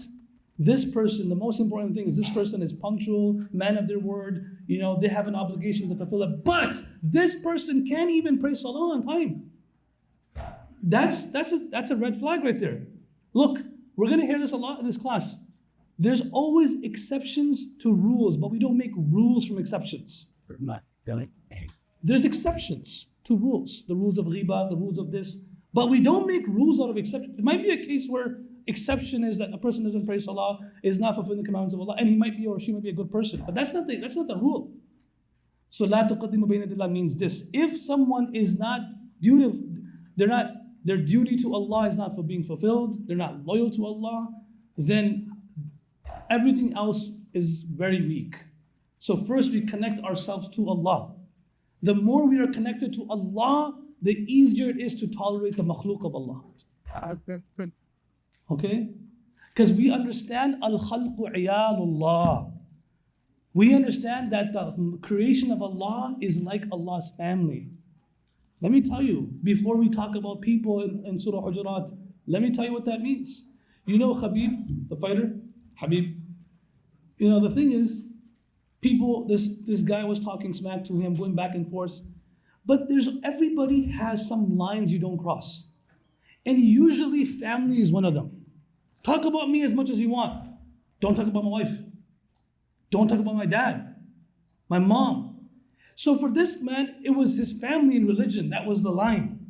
this person, the most important thing is this person is punctual, man of their word. You know, they have an obligation to fulfill it. But this person can't even pray salah on time. That's a red flag right there. Look, we're going to hear this a lot in this class. There's always exceptions to rules, but we don't make rules from exceptions. There's exceptions to rules, the rules of riba, the rules of this, but we don't make rules out of exceptions. It might be a case where exception is that a person doesn't pray salah, is not fulfilling the commandments of Allah, and he might be or she might be a good person, but that's not the rule. So la tuqaddimu bayna yadillah means this: if someone is not their duty to Allah is not for being fulfilled, they're not loyal to Allah, then everything else is very weak. So first we connect ourselves to Allah. the more we are connected to Allah, the easier it is to tolerate the makhluk of Allah. Okay? Because we understand al-khalqu iyalullah. We understand that the creation of Allah is like Allah's family. Let me tell you, before we talk about people in Surah Al-Hujurat, let me tell you what that means. You know Khabib, the fighter? Habib. You know, the thing is, people, this guy was talking smack to him, going back and forth. But everybody has some lines you don't cross. And usually family is one of them. Talk about me as much as you want. Don't talk about my wife. Don't talk about my dad, my mom. So for this man, it was his family and religion. That was the line.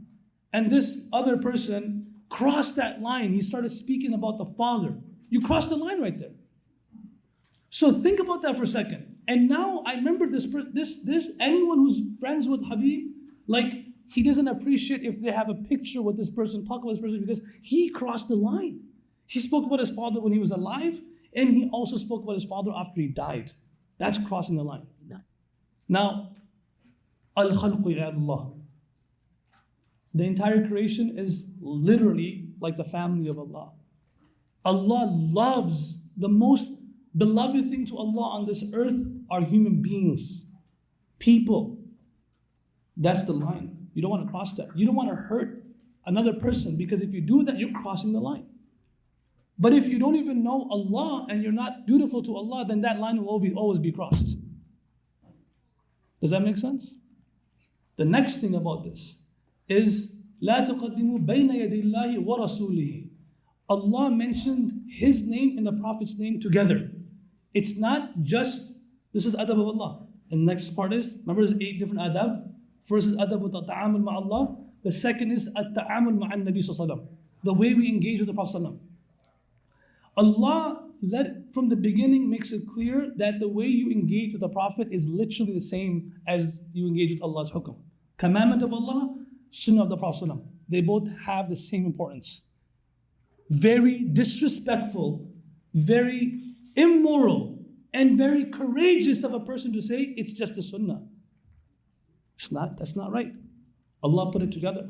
And this other person crossed that line. He started speaking about the father. You crossed the line right there. So think about that for a second. And now I remember this anyone who's friends with Habib, like he doesn't appreciate if they have a picture with this person, talk about this person, because he crossed the line. He spoke about his father when he was alive, and he also spoke about his father after he died. That's crossing the line. Now, al-khalqu ya Allah. The entire creation is literally like the family of Allah. Allah loves, the most beloved thing to Allah on this earth are human beings, people. That's the line. You don't want to cross that. You don't want to hurt another person, because if you do that, you're crossing the line. But if you don't even know Allah and you're not dutiful to Allah, then that line will always be crossed. Does that make sense? The next thing about this is لا تقدموا بين يدي الله ورسوله. Allah mentioned His name and the Prophet's name together. It's not just, this is adab of Allah. And the next part is, remember there's 8 different adab. First is adab with ta'amul ma'allah. The second is at-ta'amul ma'an Nabi sallallahu alaihi wasallam. The way we engage with the Prophet sallallahu alaihi wasallam. Allah from the beginning makes it clear that the way you engage with the Prophet is literally the same as you engage with Allah's hukm. Commandment of Allah, Sunnah of the Prophet ﷺ. They both have the same importance. Very disrespectful, very immoral, and very courageous of a person to say it's just a Sunnah. It's not, that's not right. Allah put it together.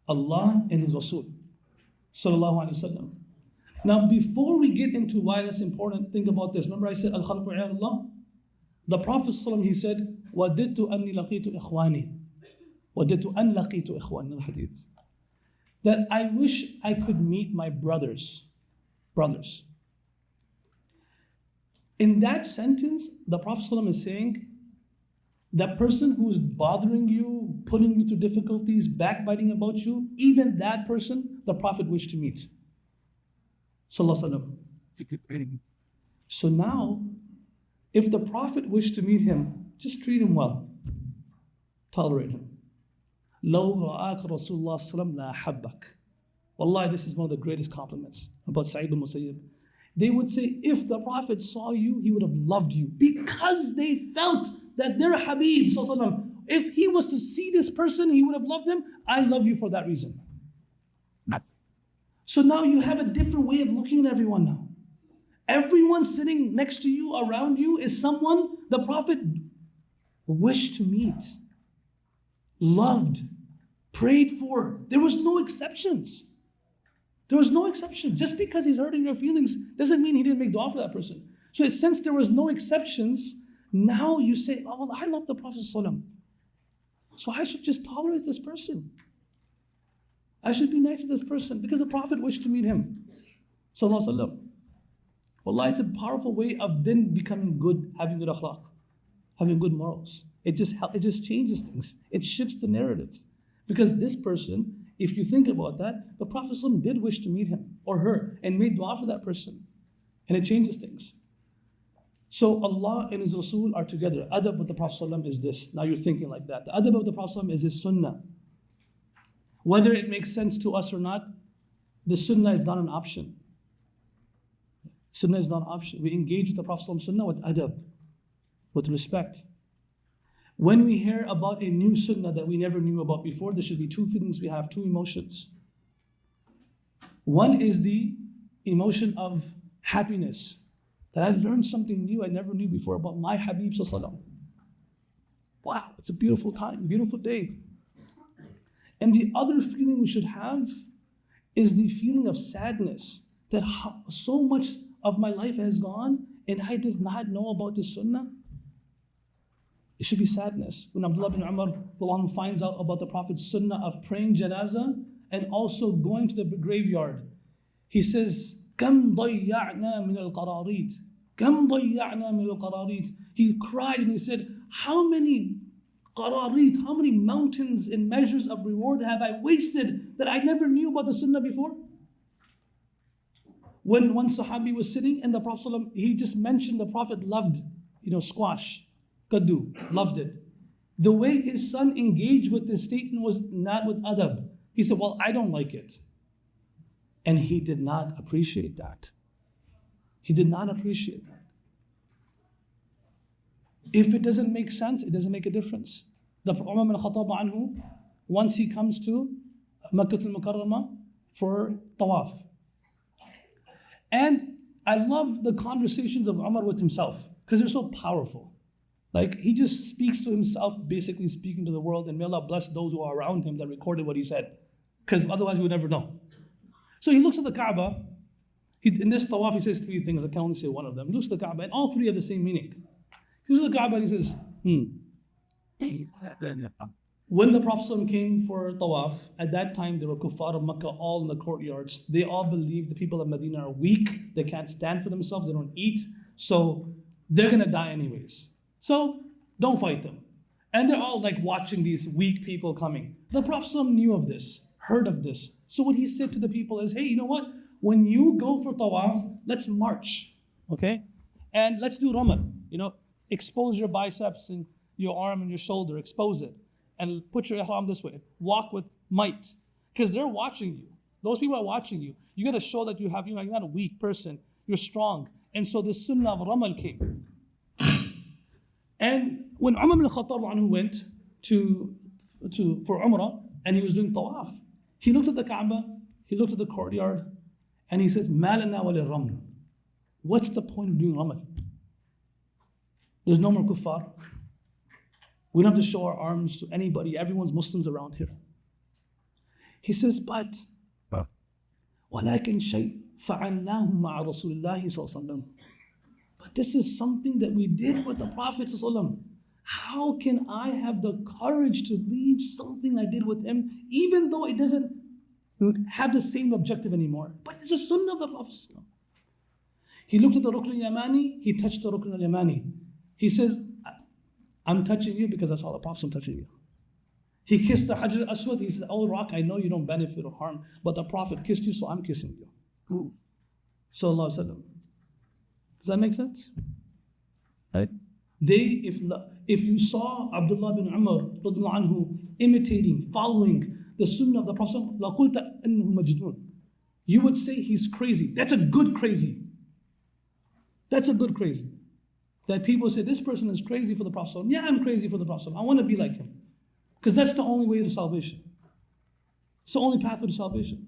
Allah and His Rasul Sallallahu Alaihi Wasallam. Now, before we get into why that's important, think about this. Remember I said, Al-Khalqu Allah? The Prophet ﷺ, he said, وَدِدْتُ أَنِّي لَقِيتُ إِخْوَانِي وَدِدْتُ أَنْ لَقِيتُ إِخْوَانِي, the hadith. That I wish I could meet my brothers. Brothers. In that sentence, the Prophet ﷺ is saying, that person who is bothering you, putting you through difficulties, backbiting about you, even that person, the Prophet wished to meet. Sallallahu Alaihi Wasallam. So now, if the Prophet wished to meet him, just treat him well. Tolerate him. لَوْ رَآكَ رَسُولُ اللَّهِ صَلَّى اللَّهُ عَلَيْهِ وَسَلَّمَ. Wallahi, this is one of the greatest compliments about Sa'id bin Musayyib. They would say, if the Prophet saw you, he would have loved you. Because they felt that their Habib, if he was to see this person, he would have loved him. I love you for that reason. So now you have a different way of looking at everyone now. Everyone sitting next to you, around you, is someone the Prophet wished to meet, loved, prayed for. There was no exceptions. There was no exceptions. Just because he's hurting your feelings doesn't mean he didn't make dua for that person. So since there was no exceptions, now you say, oh, well, I love the Prophet ﷺ, so I should just tolerate this person. I should be nice to this person because the Prophet wished to meet him. Sallallahu Alaihi Wasallam. Wallah, it's a powerful way of then becoming good, having good akhlaq, having good morals. It just changes things. It shifts the narrative. Because this person, if you think about that, the Prophet ﷺ did wish to meet him or her and made dua for that person. And it changes things. So Allah and His Rasul are together. Adab with the Prophet ﷺ is this. Now you're thinking like that. The adab of the Prophet ﷺ is His Sunnah. Whether it makes sense to us or not, the Sunnah is not an option. Sunnah is not an option. We engage with the Prophet ﷺ Sunnah with adab, with respect. When we hear about a new Sunnah that we never knew about before, there should be 2 feelings we have, 2 emotions. One is the emotion of happiness, that I learned something new I never knew before about my Habib Sallallahu Alaihi Wasallam. Wow, It's a beautiful time, beautiful day. And the other feeling we should have is the feeling of sadness that so much of my life has gone and I did not know about the Sunnah. It should be sadness. When Abdullah bin Umar finds out about the Prophet's Sunnah of praying janazah and also going to the graveyard, he says, كم ضيعنا من القراريط كم ضيعنا من القراريط. He cried and he said, how many qararit, how many mountains and measures of reward have I wasted that I never knew about the Sunnah before? When one Sahabi was sitting and the Prophet ﷺ, he just mentioned the Prophet loved, squash, kaddu, loved it. The way his son engaged with this statement was not with adab. He said, well, I don't like it. And he did not appreciate that. He did not appreciate that. If it doesn't make sense, it doesn't make a difference. The Umar bin Khattab anhu, once he comes to Makkah al-Mukarramah for tawaf. And I love the conversations of Umar with himself because they're so powerful. Like he just speaks to himself, basically speaking to the world, and may Allah bless those who are around him that recorded what he said, because otherwise we would never know. So he looks at the Kaaba. In this tawaf, he says three things. I can only say one of them. He looks at the Kaaba, and all three have the same meaning. He looks at the Kaaba and he says, When the Prophet came for tawaf, at that time there were kuffar of Makkah all in the courtyards. They all believe the people of Medina are weak. They can't stand for themselves. They don't eat. So they're going to die anyways. So don't fight them. And they're all like watching these weak people coming. The Prophet knew of this, heard of this. So what he said to the people is, hey, you know what? When you go for tawaf, let's march, okay? And let's do ramal, expose your biceps and your arm and your shoulder, expose it. And put your ihram this way. Walk with might. Because they're watching you. Those people are watching you. You got to show that you're not a weak person. You're strong. And so the sunnah of ramal came. And when Umar bin Khattab anhu went for Umrah and he was doing tawaf, he looked at the Kaaba, he looked at the courtyard, and he said, مَا لَنَا وَلِلرَّمْلِ. What's the point of doing ramal? There's no more kuffar. We don't have to show our arms to anybody. Everyone's Muslims around here. He says, but وَلَكِنْ شَيْءٍ فَعَلْنَاهُ مَعَ رَسُولِ اللَّهِ صَلَّى اللَّهُ عَلَيْهِ وَسَلَّمَ. But this is something that we did with the Prophet صلى الله عليه وسلم. How can I have the courage to leave something I did with him, even though it doesn't have the same objective anymore? But it's a sunnah of the Prophet. He looked at the Rukn al-Yamani, he touched the Rukn al-Yamani. He says, I'm touching you because that's all the Prophet is touching you. He kissed the Hajar al-Aswad. He said, oh rock, I know you don't benefit or harm, but the Prophet kissed you, so I'm kissing you. Sallallahu Alaihi Wasallam. Does that make sense? Right? If you saw Abdullah bin Umar anhu imitating, following the sunnah of the Prophet, لَقُلْتَ أَنَّهُ مَجْنُونَ. You would say he's crazy. That's a good crazy. That's a good crazy. That people say, this person is crazy for the Prophet. Yeah, I'm crazy for the Prophet. I want to be like him. Because that's the only way to salvation. It's the only pathway to salvation.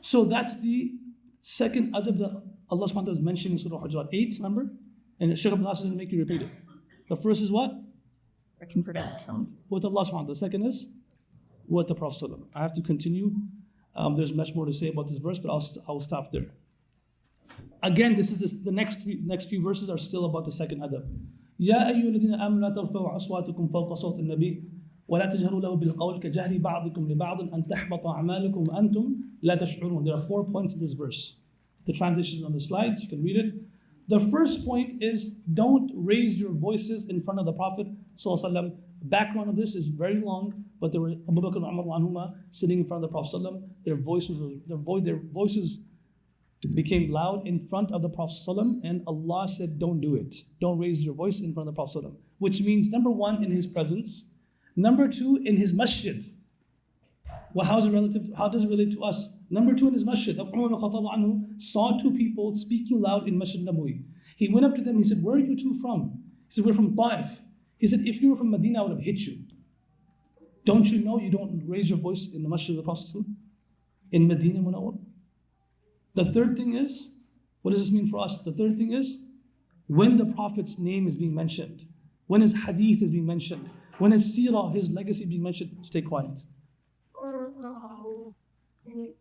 So that's the second adab that Allah subhanahu wa ta'ala is mentioning in Surah Al-Hujurat 8, remember? And Shaykh Ibn Nasir is going to make you repeat it. The first is what? With Allah subhanahu wa ta'ala. The second is with the Prophet. I have to continue. There's much more to say about this verse, but I'll stop there. Again, this is the next few verses are still about the second adab. يا أيها الذين آمنوا لا ترفعوا أصواتكم فوق صوت النبي ولا تجهروا له بالقول كجهر بعضكم لبعض أن تحبط أعمالكم وأنتم لا تشعرون. There are 4 points in this verse. The transition is on the slides. You can read it. The first point is don't raise your voices in front of the Prophet sallallahu alaihi wasallam. Background of this is very long, but there were Abu Bakr and Umar anhuma sitting in front of the Prophet sallallahu alaihi wasallam. Their voices became loud in front of the Prophet ﷺ, and Allah said, don't do it. Don't raise your voice in front of the Prophet ﷺ. Which means, number one, in his presence. Number two, in his masjid. Well, how does it relate to us? Number two, in his masjid. Umar bin Khattab anhu saw 2 people speaking loud in Masjid Nabawi. He went up to them, he said, where are you 2 from? He said, we're from Taif. He said, if you were from Medina, I would have hit you. Don't you know you don't raise your voice in the masjid of the Prophet ﷺ? In Medina Munawwar? The third thing is, what does this mean for us? The third thing is, when the Prophet's name is being mentioned, when his hadith is being mentioned, When his seerah, his legacy being mentioned, stay quiet.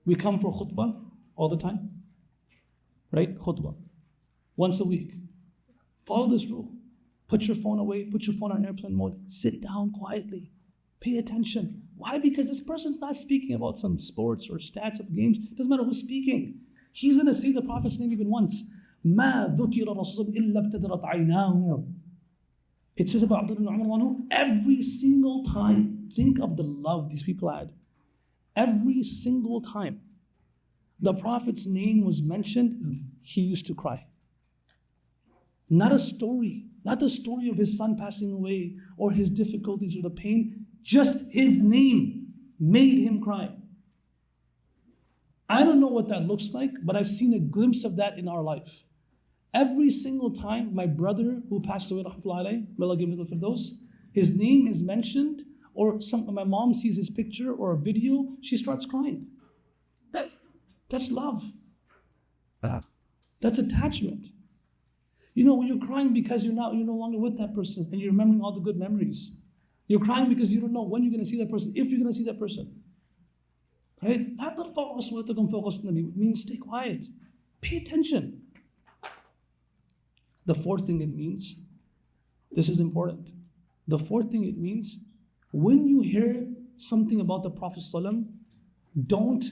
We come for khutbah all the time, right? Khutbah. Once a week. Follow this rule. Put your phone away, put your phone on airplane mode, sit down quietly, pay attention. Why? Because this person's not speaking about some sports or stats of games. It doesn't matter who's speaking. He's going to say the Prophet's name even once. مَا ذُكِرَ رَسُولٌ إِلَّا ابْتَدَرَتْ عَيْنَاهُ. It says about Abdul Rahman Waheed, every single time, think of the love these people had. Every single time the Prophet's name was mentioned, he used to cry. Not a story, not the story of his son passing away or his difficulties or the pain, just his name made him cry. I don't know what that looks like, but I've seen a glimpse of that in our life. Every single time my brother who passed away, rahmatullahi alayhi, may Allah give him the firdaus, his name is mentioned, or my mom sees his picture or a video, she starts crying. That's love. That's attachment. You know, when you're crying because you're no longer with that person and you're remembering all the good memories. You're crying because you don't know when you're going to see that person, if you're going to see that person. Right? لا ترفعوا أصواتكم فوق الصوت النبي. It means stay quiet. Pay attention. The fourth thing it means, this is important. The fourth thing it means, when you hear something about the Prophet ﷺ, don't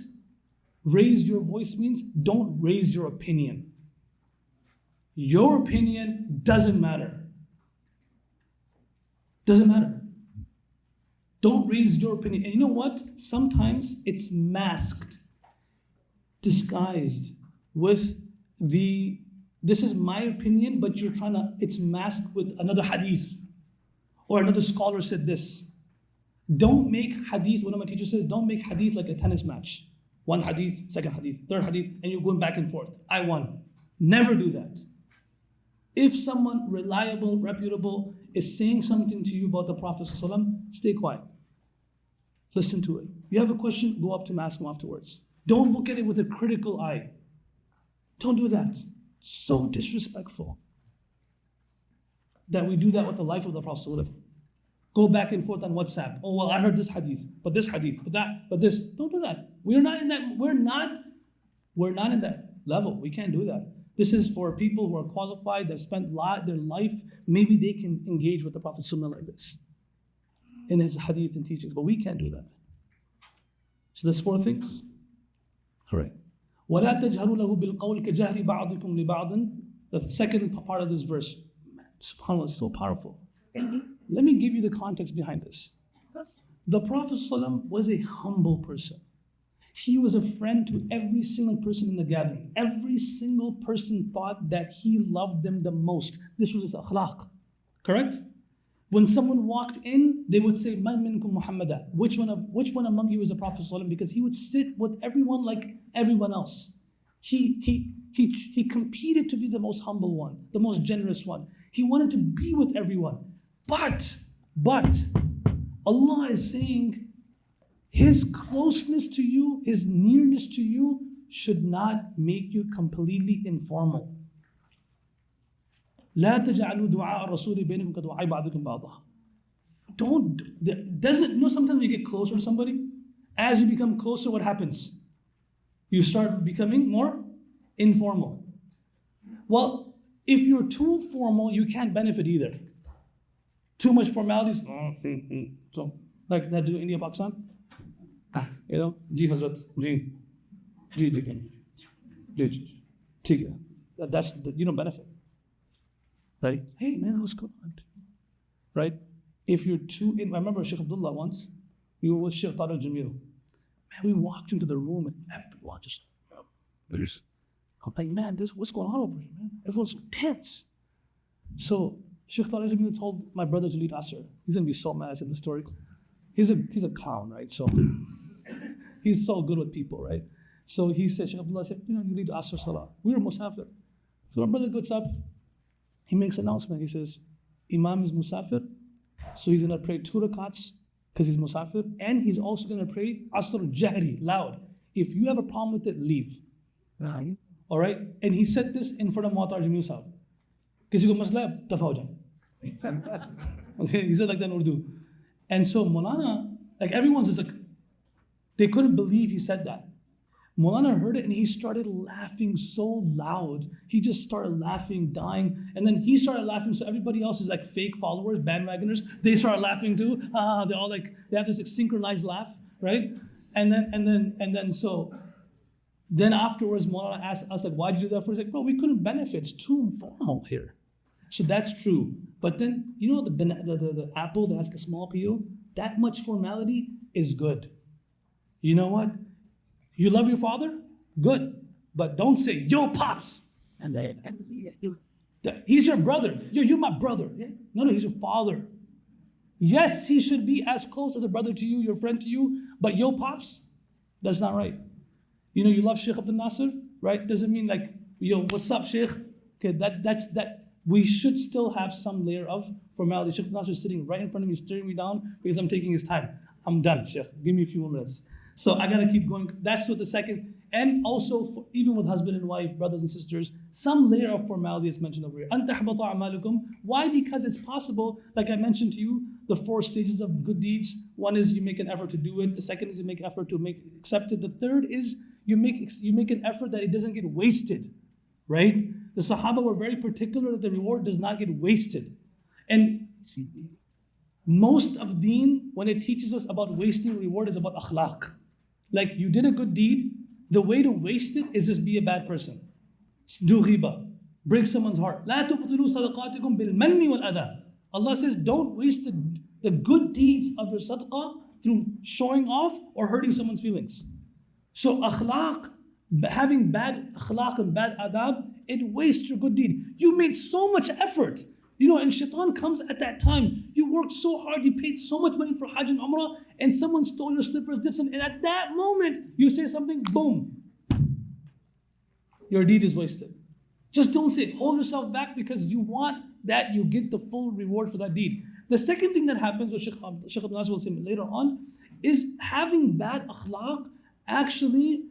raise your voice means don't raise your opinion. Your opinion doesn't matter. Doesn't matter. Don't raise your opinion. And you know what? Sometimes it's masked, disguised with this is my opinion, but it's masked with another hadith. Or another scholar said this. Don't make hadith, one of my teachers says, don't make hadith like a tennis match. One hadith, second hadith, third hadith, and you're going back and forth. I won. Never do that. If someone reliable, reputable, is saying something to you about the Prophet ﷺ, stay quiet. Listen to it. You have a question, go up to him, ask him afterwards. Don't look at it with a critical eye. Don't do that. So disrespectful that we do that with the life of the Prophet ﷺ. Go back and forth on WhatsApp. Oh, well, I heard this hadith, but this hadith, but that, but this. Don't do that. We're not in that level. We can't do that. This is for people who are qualified, that spent their life, maybe they can engage with the Prophet Sunnah like this in his hadith and teachings, but we can't do that. So there's four things. Correct. وَلَا تَجْهَرُوا لَهُ بِالْقَوْلِ كَجَهْرِ بَعْضِكُمْ لِبَعْضٍ. The second part of this verse, SubhanAllah, is so powerful. Let me give you the context behind this. The Prophet ﷺ was a humble person. He was a friend to every single person in the gathering. Every single person thought that he loved them the most. This was his akhlaq. Correct? When someone walked in, they would say, "Man minkum Muhammada?" Which one among you is the Prophet ﷺ? Because he would sit with everyone like everyone else. He competed to be the most humble one, the most generous one. He wanted to be with everyone. But Allah is saying His closeness to you, His nearness to you should not make you completely informal. لا تجعلوا دعاء الرسول بينكم كدعاء بعضكم بعضا. Sometimes you get closer to somebody. As you become closer, what happens? You start becoming more informal. Well, if you're too formal, you can't benefit either. Too much formalities. So, like that do India, Pakistan. You know, Ji Hazrat, Ji. That's you don't benefit. Right? Hey man, what's going on? Right? If you're I remember Sheikh Abdullah once, we were with Sheikh Tariq Jamil. Man, we walked into the room and everyone just, I'm like, man, what's going on over here, man? Everyone's so tense. So Sheikh Tariq Jamil told my brother to lead Asr. He's gonna be so mad at the story. He's a clown, right? So he's so good with people, right? So he said, Sheikh Abdullah said, you lead Asr Salah. We were Musafir. So my brother gets up, he makes an announcement. He says, Imam is Musafir, so he's gonna pray 2 rakats because he's Musafir, and he's also gonna pray Asr Jahri, loud. If you have a problem with it, leave. All right? And he said this in front of Mu'tar Jamil Sahib. Kisi ko masla hai, dafa ho jao. Okay, he said like that in Urdu. And so Maulana, like everyone's just like, they couldn't believe he said that. Maulana heard it and he started laughing so loud. He just started laughing, dying. And then he started laughing. So everybody else is like fake followers, bandwagoners. They started laughing too. They're all like, they have this like synchronized laugh, right? And then afterwards, Maulana asked us like, why did you do that? He's like, bro, we couldn't benefit. It's too informal here. So that's true. But then, you know, the apple that has a small peel, that much formality is good. You know what? You love your father? Good. But don't say, yo, pops. And He's your brother. Yo, you're my brother. Yeah? No, he's your father. Yes, he should be as close as a brother to you, your friend to you, but yo, pops, that's not right. You know, you love Sheikh Abdul Nasser, right? Doesn't mean like, yo, what's up, Sheikh? Okay, that's we should still have some layer of formality. Sheikh Abdul Nasser is sitting right in front of me, staring me down because I'm taking his time. I'm done, Sheikh. Give me a few more minutes. So I gotta keep going. That's what the second, and also even with husband and wife, brothers and sisters, some layer of formality is mentioned over here. أَن تَحْبَطَ أَعْمَالُكُمْ. Why? Because it's possible, like I mentioned to you, the 4 stages of good deeds. One is you make an effort to do it. The second is you make effort to make it accepted. The third is you make an effort that it doesn't get wasted, right? The Sahaba were very particular that the reward does not get wasted. And most of deen, when it teaches us about wasting reward, is about akhlaq. Like you did a good deed, the way to waste it is just be a bad person. Do ghiba, break someone's heart. لا تبطلوا صدقاتكم بالمن والأذى. Allah says, don't waste the good deeds of your sadaqah through showing off or hurting someone's feelings. So akhlaq, having bad akhlaq and bad adab, it wastes your good deed. You made so much effort. You know, and shaitan comes at that time. You worked so hard, you paid so much money for Hajj and Umrah, and someone stole your slippers, did something, and at that moment, you say something, boom. Your deed is wasted. Just don't say it. Hold yourself back because you want that you get the full reward for that deed. The second thing that happens, which Sheikh Abdul Nasir will say later on, is having bad akhlaq actually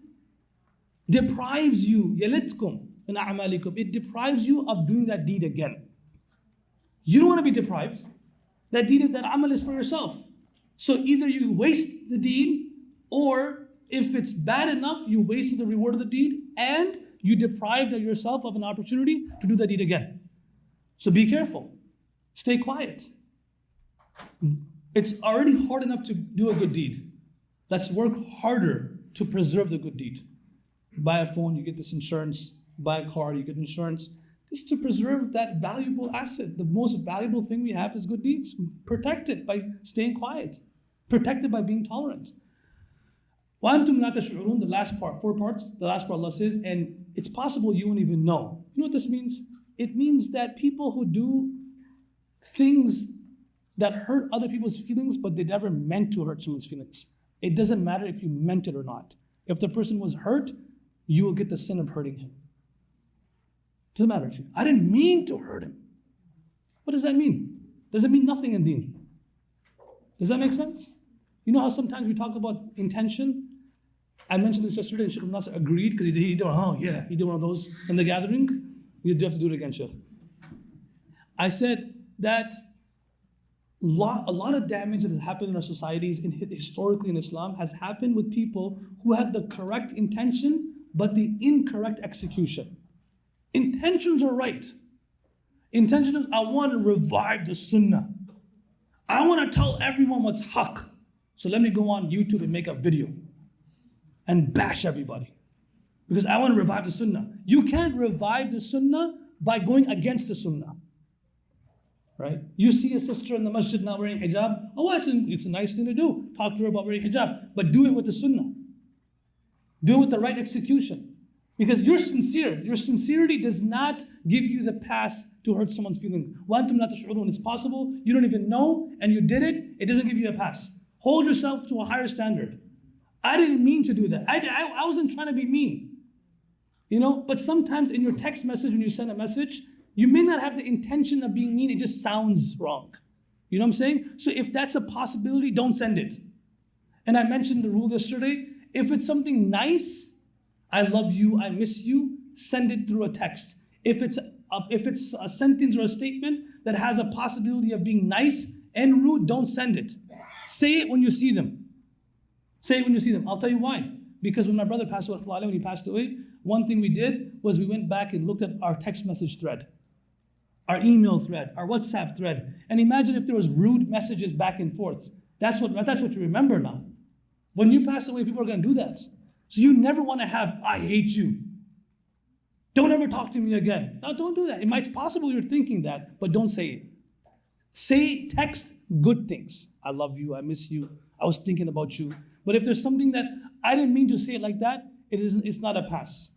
deprives you, yalitkum min a'malikum. It deprives you of doing that deed again. You don't want to be deprived. That deed, that amal is for yourself. So either you waste the deed, or if it's bad enough, you wasted the reward of the deed, and you deprived yourself of an opportunity to do the deed again. So be careful. Stay quiet. It's already hard enough to do a good deed. Let's work harder to preserve the good deed. Buy a phone, you get this insurance. Buy a car, you get insurance. Just to preserve that valuable asset. The most valuable thing we have is good deeds. Protect it by staying quiet. Protect it by being tolerant. وَأَنْتُمْ لَا تَشْعُرُونَ, the last part, 4 parts, the last part Allah says, and it's possible you won't even know. You know what this means? It means that people who do things that hurt other people's feelings, but they never meant to hurt someone's feelings. It doesn't matter if you meant it or not. If the person was hurt, you will get the sin of hurting him. Doesn't matter if you, I didn't mean to hurt him. What does that mean? Does it mean nothing in deen? Does that make sense? You know how sometimes we talk about intention? I mentioned this yesterday and Sheikh Nasr agreed because he did one of those in the gathering. You do have to do it again, Sheikh. I said that a lot of damage that has happened in our societies historically in Islam has happened with people who had the correct intention but the incorrect execution. Intentions are right. Intention is, I want to revive the Sunnah. I want to tell everyone what's haqq. So let me go on YouTube and make a video and bash everybody. Because I want to revive the Sunnah. You can't revive the Sunnah by going against the Sunnah. Right? You see a sister in the masjid not wearing hijab. Oh, it's a nice thing to do. Talk to her about wearing hijab. But do it with the Sunnah. Do it with the right execution. Because you're sincere. Your sincerity does not give you the pass to hurt someone's feelings. وَأَنْتُمْ لَا تَشْعُرُونَ. It's possible you don't even know and you did it. It doesn't give you a pass. Hold yourself to a higher standard. I didn't mean to do that. I wasn't trying to be mean. You know, but sometimes in your text message, when you send a message, you may not have the intention of being mean. It just sounds wrong. You know what I'm saying? So if that's a possibility, don't send it. And I mentioned the rule yesterday. If it's something nice, I love you, I miss you, send it through a text. If it's a sentence or a statement that has a possibility of being nice and rude, don't send it. Say it when you see them. Say it when you see them. I'll tell you why. Because when my brother passed away, when he passed away, one thing we did was we went back and looked at our text message thread, our email thread, our WhatsApp thread. And imagine if there was rude messages back and forth. That's what you remember now. When you pass away, people are going to do that. So you never want to have, I hate you. Don't ever talk to me again. No, don't do that. It's possible you're thinking that, but don't say it. Text good things. I love you, I miss you, I was thinking about you. But if there's something that I didn't mean to say it like that, it's not a pass.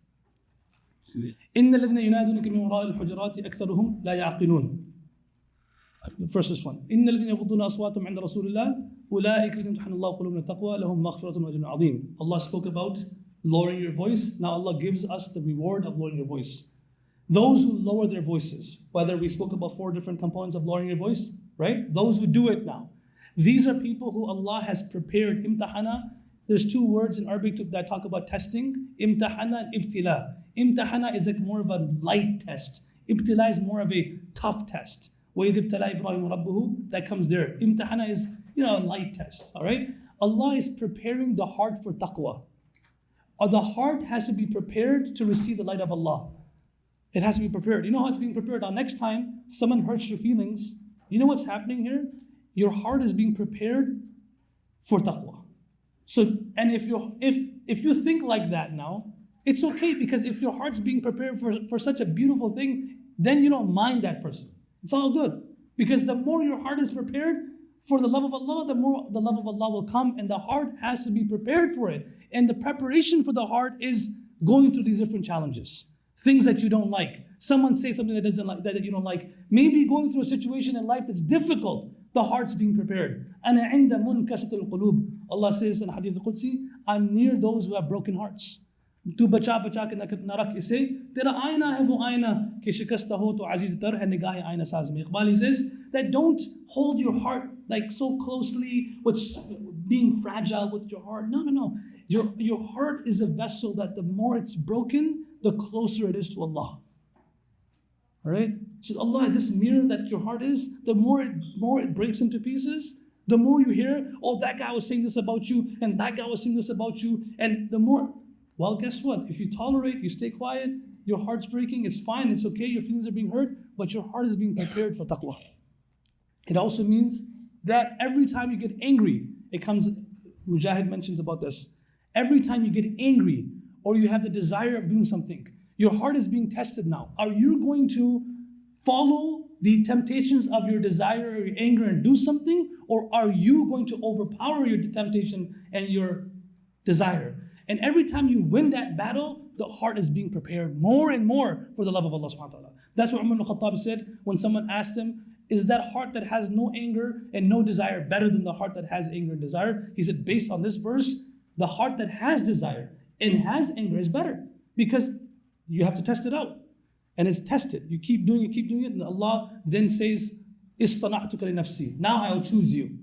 إن الذين ينادونك من وراء الحجرات أكثرهم لا يعقلون. First this one. إن الذين يغضون أصواتهم عند رسول الله أولئك الذين امتحن الله قلوبهم التقوى لهم مغفرة وأجر عظيم. Allah spoke about lowering your voice. Now Allah gives us the reward of lowering your voice. Those who lower their voices, whether we spoke about 4 different components of lowering your voice, right? Those who do it now. These are people who Allah has prepared. Imtahana, there's 2 words in Arabic that talk about testing. Imtahana and ibtila. Imtahana is like more of a light test. Ibtila is more of a tough test. وَإِذِ ابْتَلَى إِبْرَاهِيمُ رَبُّهُ, that comes there. Imtahana is, a light test, all right? Allah is preparing the heart for taqwa. The heart has to be prepared to receive the light of Allah. It has to be prepared. You know how it's being prepared? Now next time someone hurts your feelings, you know what's happening here? Your heart is being prepared for taqwa. So, and if you think like that now, it's okay, because if your heart's being prepared for such a beautiful thing, then you don't mind that person. It's all good. Because the more your heart is prepared for the love of Allah, the more the love of Allah will come, and the heart has to be prepared for it. And the preparation for the heart is going through these different challenges. Things that you don't like. Someone says something that you don't like. Maybe going through a situation in life that's difficult. The heart's being prepared. أَنَا عِنْدَ مُنْكَسَةِ الْقُلُوبِ. Allah says in Hadith al-Qudsi, I'm near those who have broken hearts. Tu bacha ke na rakh ise, tera aina hai wo aina ke shikasta ho to aziz tar hai nigahe aina saz mein. Iqbal, he says that don't hold your heart like so closely, what's being fragile with your heart. No. Your heart is a vessel that the more it's broken, the closer it is to Allah. All right? So Allah, this mirror that your heart is, the more it breaks into pieces, the more you hear, oh, that guy was saying this about you, and that guy was saying this about you, and the more, well, guess what? If you tolerate, you stay quiet, your heart's breaking, it's fine, it's okay, your feelings are being hurt, but your heart is being prepared for taqwa. It also means that every time you get angry, it comes, Mujahid mentions about this, every time you get angry, or you have the desire of doing something, your heart is being tested now. Are you going to follow the temptations of your desire or your anger and do something? Or are you going to overpower your temptation and your desire? And every time you win that battle, the heart is being prepared more and more for the love of Allah subhanahu wa ta'ala. That's what Umar ibn Khattab said when someone asked him, is that heart that has no anger and no desire better than the heart that has anger and desire? He said, based on this verse, the heart that has desire and has anger is better, because you have to test it out. And it's tested. You keep doing it, and Allah then says, Istana'tuka li nafsi. Now I'll choose you.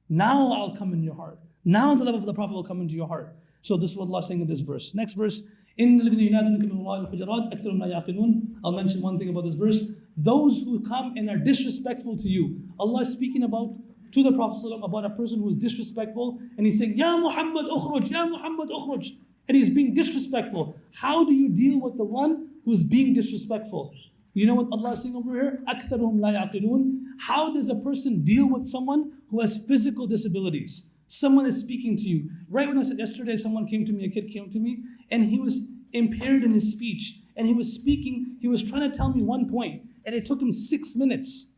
Now I'll come in your heart. Now the love of the Prophet will come into your heart. So this is what Allah is saying in this verse. Next verse, إِنَّ الَّذِينَ يُنَادُونَكَ مِنْ وَرَاءِ الْحُجُرَاتِ أَكْثَرُهُمْ لَا يَعْقِلُونَ. I'll mention one thing about this verse. Those who come and are disrespectful to you. Allah is speaking to the Prophet ﷺ about a person who is disrespectful, and he's saying, Ya Muhammad ukhruj, Ya Muhammad ukhruj. And he's being disrespectful. How do you deal with the one who's being disrespectful? You know what Allah is saying over here? أَكْثَرُهُمْ لَا يَعْقِلُونَ. How does a person deal with someone who has physical disabilities? Someone is speaking to you. Right when I said yesterday, someone came to me, a kid came to me, and he was impaired in his speech. And he was speaking, he was trying to tell me one point, and it took him 6 minutes.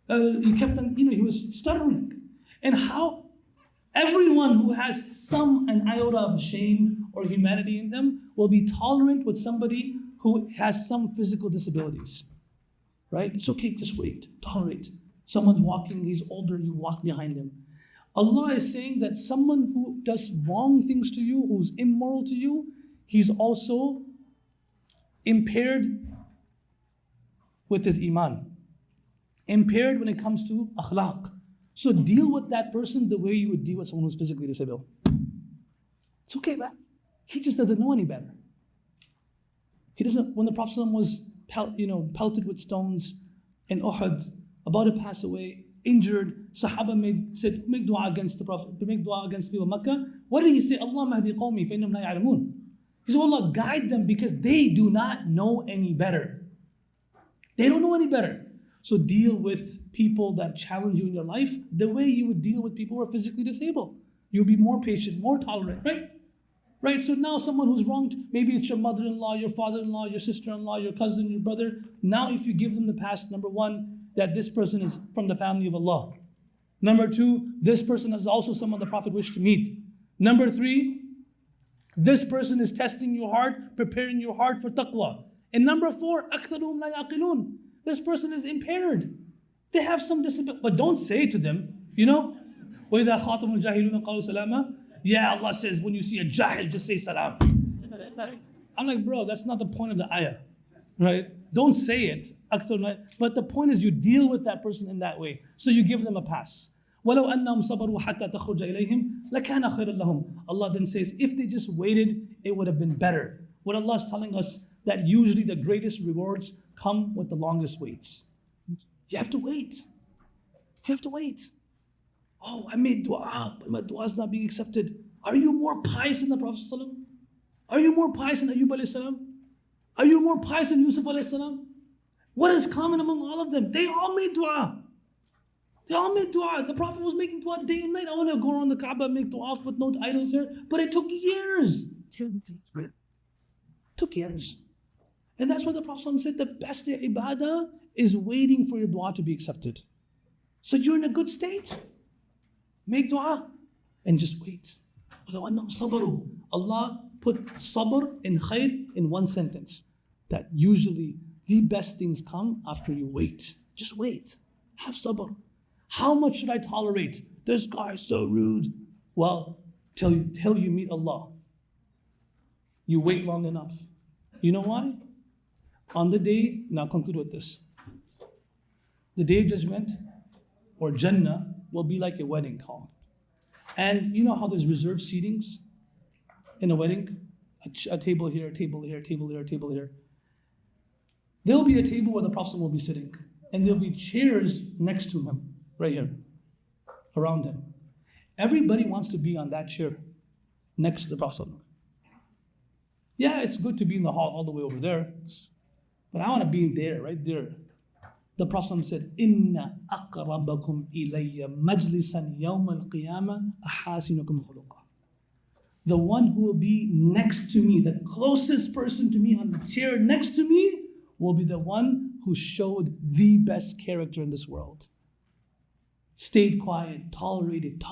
He kept on, he was stuttering. And how everyone who has an iota of shame or humanity in them will be tolerant with somebody who has some physical disabilities. Right? It's okay, just wait, tolerate. Someone's walking, he's older, you walk behind him. Allah is saying that someone who does wrong things to you, who's immoral to you, he's also impaired with his iman. Impaired when it comes to akhlaq. So deal with that person the way you would deal with someone who's physically disabled. It's okay, man. He just doesn't know any better. He doesn't. When the Prophet ﷺ was pelted with stones in Uhud, about to pass away, injured. Sahaba said, make dua against the Prophet, make dua against people of Makkah. What did he say? Allah mahdi qawmi fa innahum la ya'lamun. He said, Allah, guide them because they do not know any better. They don't know any better. So deal with people that challenge you in your life the way you would deal with people who are physically disabled. You'll be more patient, more tolerant, right? Right, so now someone who's wronged, maybe it's your mother-in-law, your father-in-law, your sister-in-law, your cousin, your brother. Now if you give them the past, number one, that this person is from the family of Allah. Number two, this person is also someone the Prophet wished to meet. Number three, this person is testing your heart, preparing your heart for taqwa. And number four, أَكْثَرُهُمْ لَا يَعْقِلُونَ. This person is impaired. They have some disability, but don't say to them, وَإِذَا خَاطَبُ الْجَاهِلُونَ قَالُوا سَلَامًا. Yeah, Allah says when you see a jahil, just say salam. I'm like, bro, that's not the point of the ayah, right? Don't say it. But the point is you deal with that person in that way. So you give them a pass. وَلَوْ أَنَّهُمْ صَبَرُوا حَتَّى تَخْرُجَ إِلَيْهِمْ لَكَانَ خَيْرًا لَهُمْ. Allah then says, if they just waited, it would have been better. What Allah is telling us, that usually the greatest rewards come with the longest waits. You have to wait. You have to wait. Oh, I made dua, but my dua is not being accepted. Are you more pious than the Prophet ﷺ? Are you more pious than Ayyub alayhi salam? Are you more pious than Yusuf alayhi salam? What is common among all of them? They all made dua. They all made dua. The Prophet was making dua day and night. I want to go around the Kaaba and make dua with no idols here. But it took years. Took years. And that's why the Prophet ﷺ said the best ibadah is waiting for your dua to be accepted. So you're in a good state. Make dua and just wait. Allah put sabr and khair in one sentence. That usually the best things come after you wait. Just wait. Have sabr. How much should I tolerate? This guy is so rude. Well, till you meet Allah. You wait long enough. You know why? On the day, now I'll conclude with this. The day of judgment or Jannah will be like a wedding hall. And you know how there's reserved seatings in a wedding? A table here, a table here, a table here, a table here. There'll be a table where the Prophet will be sitting. And there'll be chairs next to him, right here, around him. Everybody wants to be on that chair next to the Prophet. Yeah, it's good to be in the hall all the way over there. But I want to be in there, right there. The Prophet said, Inna aqrabakum ilayya majlisan yawm al-qiyamah ahasinukum khuluqa. The one who will be next to me, the closest person to me on the chair next to me, will be the one who showed the best character in this world. Stayed quiet, tolerated.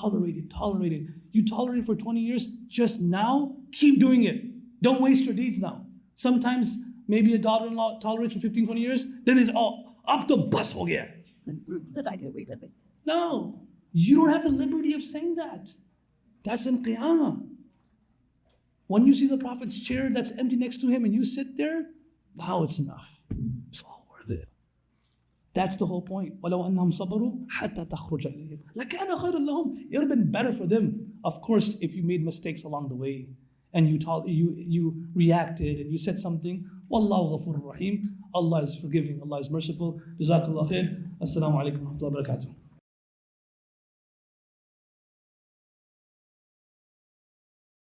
You tolerated for 20 years, just now, keep doing it. Don't waste your deeds now. Sometimes, maybe a daughter-in-law tolerates for 15, 20 years, then it's all up to bus ho gaya. No, you don't have the liberty of saying that. That's in Qiyamah. When you see the Prophet's chair that's empty next to him and you sit there, wow, it's enough. It's all worth it. That's the whole point. وَلَوْ أَنَّهُمْ صَبَرُوا حَتَّى تَخْرُجَ إِلَيْهِمْ لَكَانَ خَيْرًا لَهُمْ. It would have been better for them. Of course, if you made mistakes along the way and you reacted and you said something, Wallahu ghafurur rahim. Allah is forgiving, Allah is merciful. Jazakallah khair. Assalamu alaikum wa rahmatullahi wa barakatuh.